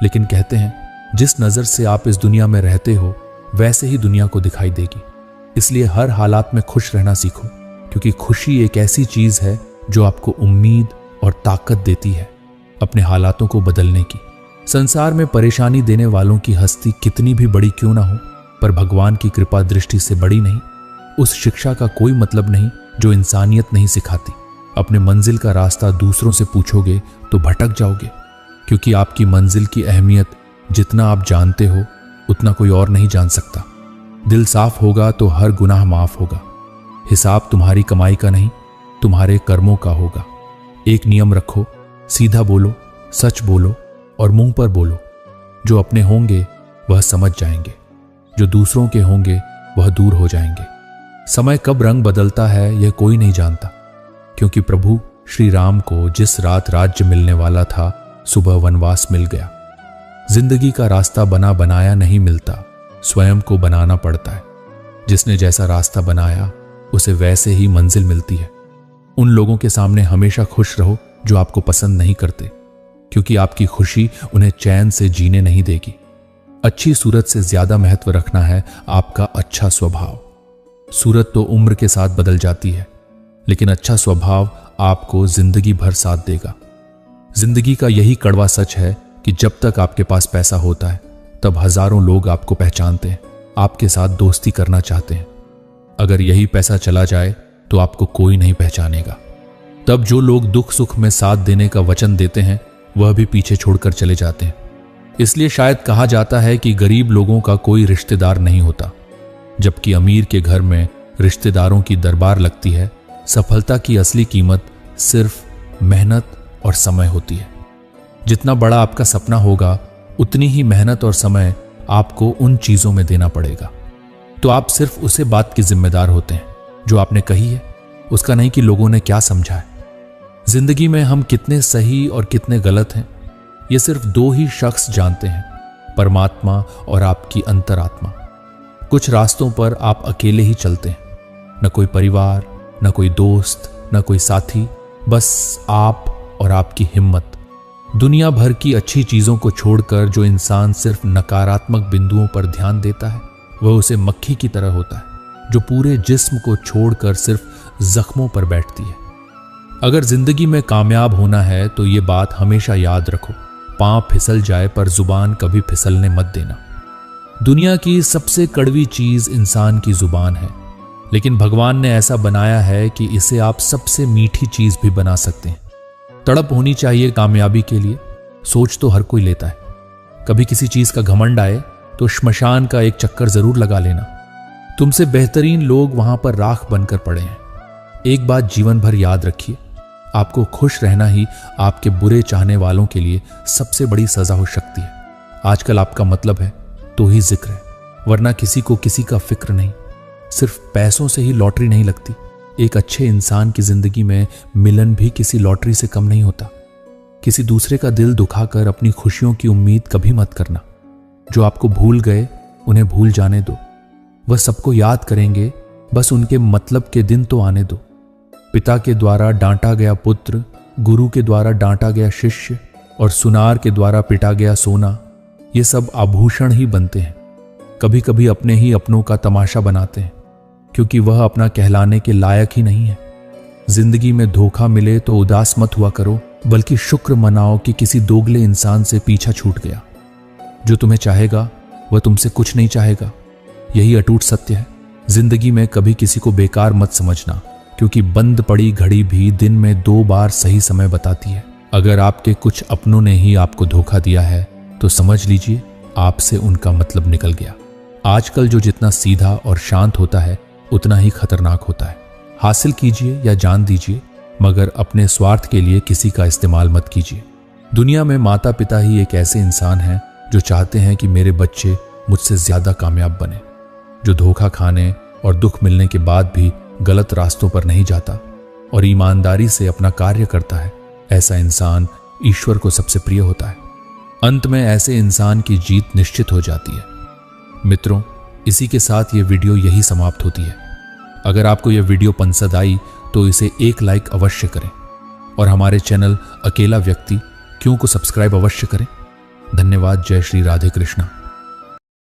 लेकिन कहते हैं, जिस नजर से आप इस दुनिया में रहते हो वैसे ही दुनिया को दिखाई देगी। इसलिए हर हालात में खुश रहना सीखो, क्योंकि खुशी एक ऐसी चीज है जो आपको उम्मीद और ताकत देती है अपने हालातों को बदलने की। संसार में परेशानी देने वालों की हस्ती कितनी भी बड़ी क्यों ना हो, पर भगवान की कृपा दृष्टि से बड़ी नहीं। उस शिक्षा का कोई मतलब नहीं जो इंसानियत नहीं सिखाती। अपने मंजिल का रास्ता दूसरों से पूछोगे तो भटक जाओगे, क्योंकि आपकी मंजिल की अहमियत जितना आप जानते हो उतना कोई और नहीं जान सकता। दिल साफ होगा तो हर गुनाह माफ होगा। हिसाब तुम्हारी कमाई का नहीं, तुम्हारे कर्मों का होगा। एक नियम रखो, सीधा बोलो, सच बोलो और मुंह पर बोलो। जो अपने होंगे वह समझ जाएंगे, जो दूसरों के होंगे वह दूर हो जाएंगे। समय कब रंग बदलता है यह कोई नहीं जानता, क्योंकि प्रभु श्री राम को जिस रात राज्य मिलने वाला था सुबह वनवास मिल गया। जिंदगी का रास्ता बना बनाया नहीं मिलता, स्वयं को बनाना पड़ता है। जिसने जैसा रास्ता बनाया उसे वैसे ही मंजिल मिलती है। उन लोगों के सामने हमेशा खुश रहो जो आपको पसंद नहीं करते, क्योंकि आपकी खुशी उन्हें चैन से जीने नहीं देगी। अच्छी सूरत से ज्यादा महत्व रखना है आपका अच्छा स्वभाव। सूरत तो उम्र के साथ बदल जाती है, लेकिन अच्छा स्वभाव आपको जिंदगी भर साथ देगा। जिंदगी का यही कड़वा सच है कि जब तक आपके पास पैसा होता है तब हजारों लोग आपको पहचानते हैं, आपके साथ दोस्ती करना चाहते हैं। अगर यही पैसा चला जाए तो आपको कोई नहीं पहचानेगा। तब जो लोग दुख सुख में साथ देने का वचन देते हैं वह भी पीछे छोड़कर चले जाते हैं। इसलिए शायद कहा जाता है कि गरीब लोगों का कोई रिश्तेदार नहीं होता, जबकि अमीर के घर में रिश्तेदारों की दरबार लगती है। सफलता की असली कीमत सिर्फ मेहनत और समय होती है। जितना बड़ा आपका सपना होगा उतनी ही मेहनत और समय आपको उन चीजों में देना पड़ेगा। तो आप सिर्फ उसे बात के जिम्मेदार होते हैं जो आपने कही है, उसका नहीं कि लोगों ने क्या समझा है। जिंदगी में हम कितने सही और कितने गलत हैं ये सिर्फ दो ही शख्स जानते हैं, परमात्मा और आपकी अंतरात्मा। कुछ रास्तों पर आप अकेले ही चलते हैं, न कोई परिवार, न कोई दोस्त, न कोई साथी, बस आप और आपकी हिम्मत। दुनिया भर की अच्छी चीजों को छोड़कर जो इंसान सिर्फ नकारात्मक बिंदुओं पर ध्यान देता है वह उसे मक्खी की तरह होता है जो पूरे जिस्म को छोड़कर सिर्फ जख्मों पर बैठती है। अगर जिंदगी में कामयाब होना है तो ये बात हमेशा याद रखो, पांव फिसल जाए पर जुबान कभी फिसलने मत देना। दुनिया की सबसे कड़वी चीज इंसान की जुबान है, लेकिन भगवान ने ऐसा बनाया है कि इसे आप सबसे मीठी चीज भी बना सकते हैं। तड़प होनी चाहिए कामयाबी के लिए, सोच तो हर कोई लेता है। कभी किसी चीज का घमंड आए तो श्मशान का एक चक्कर जरूर लगा लेना। तुमसे बेहतरीन लोग वहां पर राख बनकर पड़े हैं। एक बात जीवन भर याद रखिए, आपको खुश रहना ही आपके बुरे चाहने वालों के लिए सबसे बड़ी सजा हो सकती है। आजकल आपका मतलब है तो ही जिक्र है, वरना किसी को किसी का फिक्र नहीं। सिर्फ पैसों से ही लॉटरी नहीं लगती। एक अच्छे इंसान की जिंदगी में मिलन भी किसी लॉटरी से कम नहीं होता। किसी दूसरे का दिल दुखाकर अपनी खुशियों की उम्मीद कभी मत करना। जो आपको भूल गए उन्हें भूल जाने दो, वह सबको याद करेंगे, बस उनके मतलब के दिन तो आने दो। पिता के द्वारा डांटा गया पुत्र, गुरु के द्वारा डांटा गया शिष्य और सुनार के द्वारा पिटा गया सोना, ये सब आभूषण ही बनते हैं। कभी कभी अपने ही अपनों का तमाशा बनाते हैं, क्योंकि वह अपना कहलाने के लायक ही नहीं है। जिंदगी में धोखा मिले तो उदास मत हुआ करो, बल्कि शुक्र मनाओ कि किसी दोगले इंसान से पीछा छूट गया। जो तुम्हें चाहेगा वह तुमसे कुछ नहीं चाहेगा, यही अटूट सत्य है। जिंदगी में कभी किसी को बेकार मत समझना, क्योंकि बंद पड़ी घड़ी भी दिन में 2 बार सही समय बताती है। अगर आपके कुछ अपनों ने ही आपको धोखा दिया है तो समझ लीजिए आपसे उनका मतलब निकल गया। आजकल जो जितना सीधा और शांत होता है उतना ही खतरनाक होता है। हासिल कीजिए या जान दीजिए, मगर अपने स्वार्थ के लिए किसी का इस्तेमाल मत कीजिए। दुनिया में माता पिता ही एक ऐसे इंसान हैं जो चाहते हैं कि मेरे बच्चे मुझसे ज्यादा कामयाब बने, जो धोखा खाने और दुख मिलने के बाद भी गलत रास्तों पर नहीं जाता और ईमानदारी से अपना कार्य करता है। ऐसा इंसान ईश्वर को सबसे प्रिय होता है। अंत में ऐसे इंसान की जीत निश्चित हो जाती है। मित्रों, इसी के साथ ये वीडियो यही समाप्त होती है। अगर आपको यह वीडियो पसंद आई तो इसे एक लाइक अवश्य करें और हमारे चैनल अकेला व्यक्ति क्यों को सब्सक्राइब अवश्य करें। धन्यवाद। जय श्री राधे कृष्णा।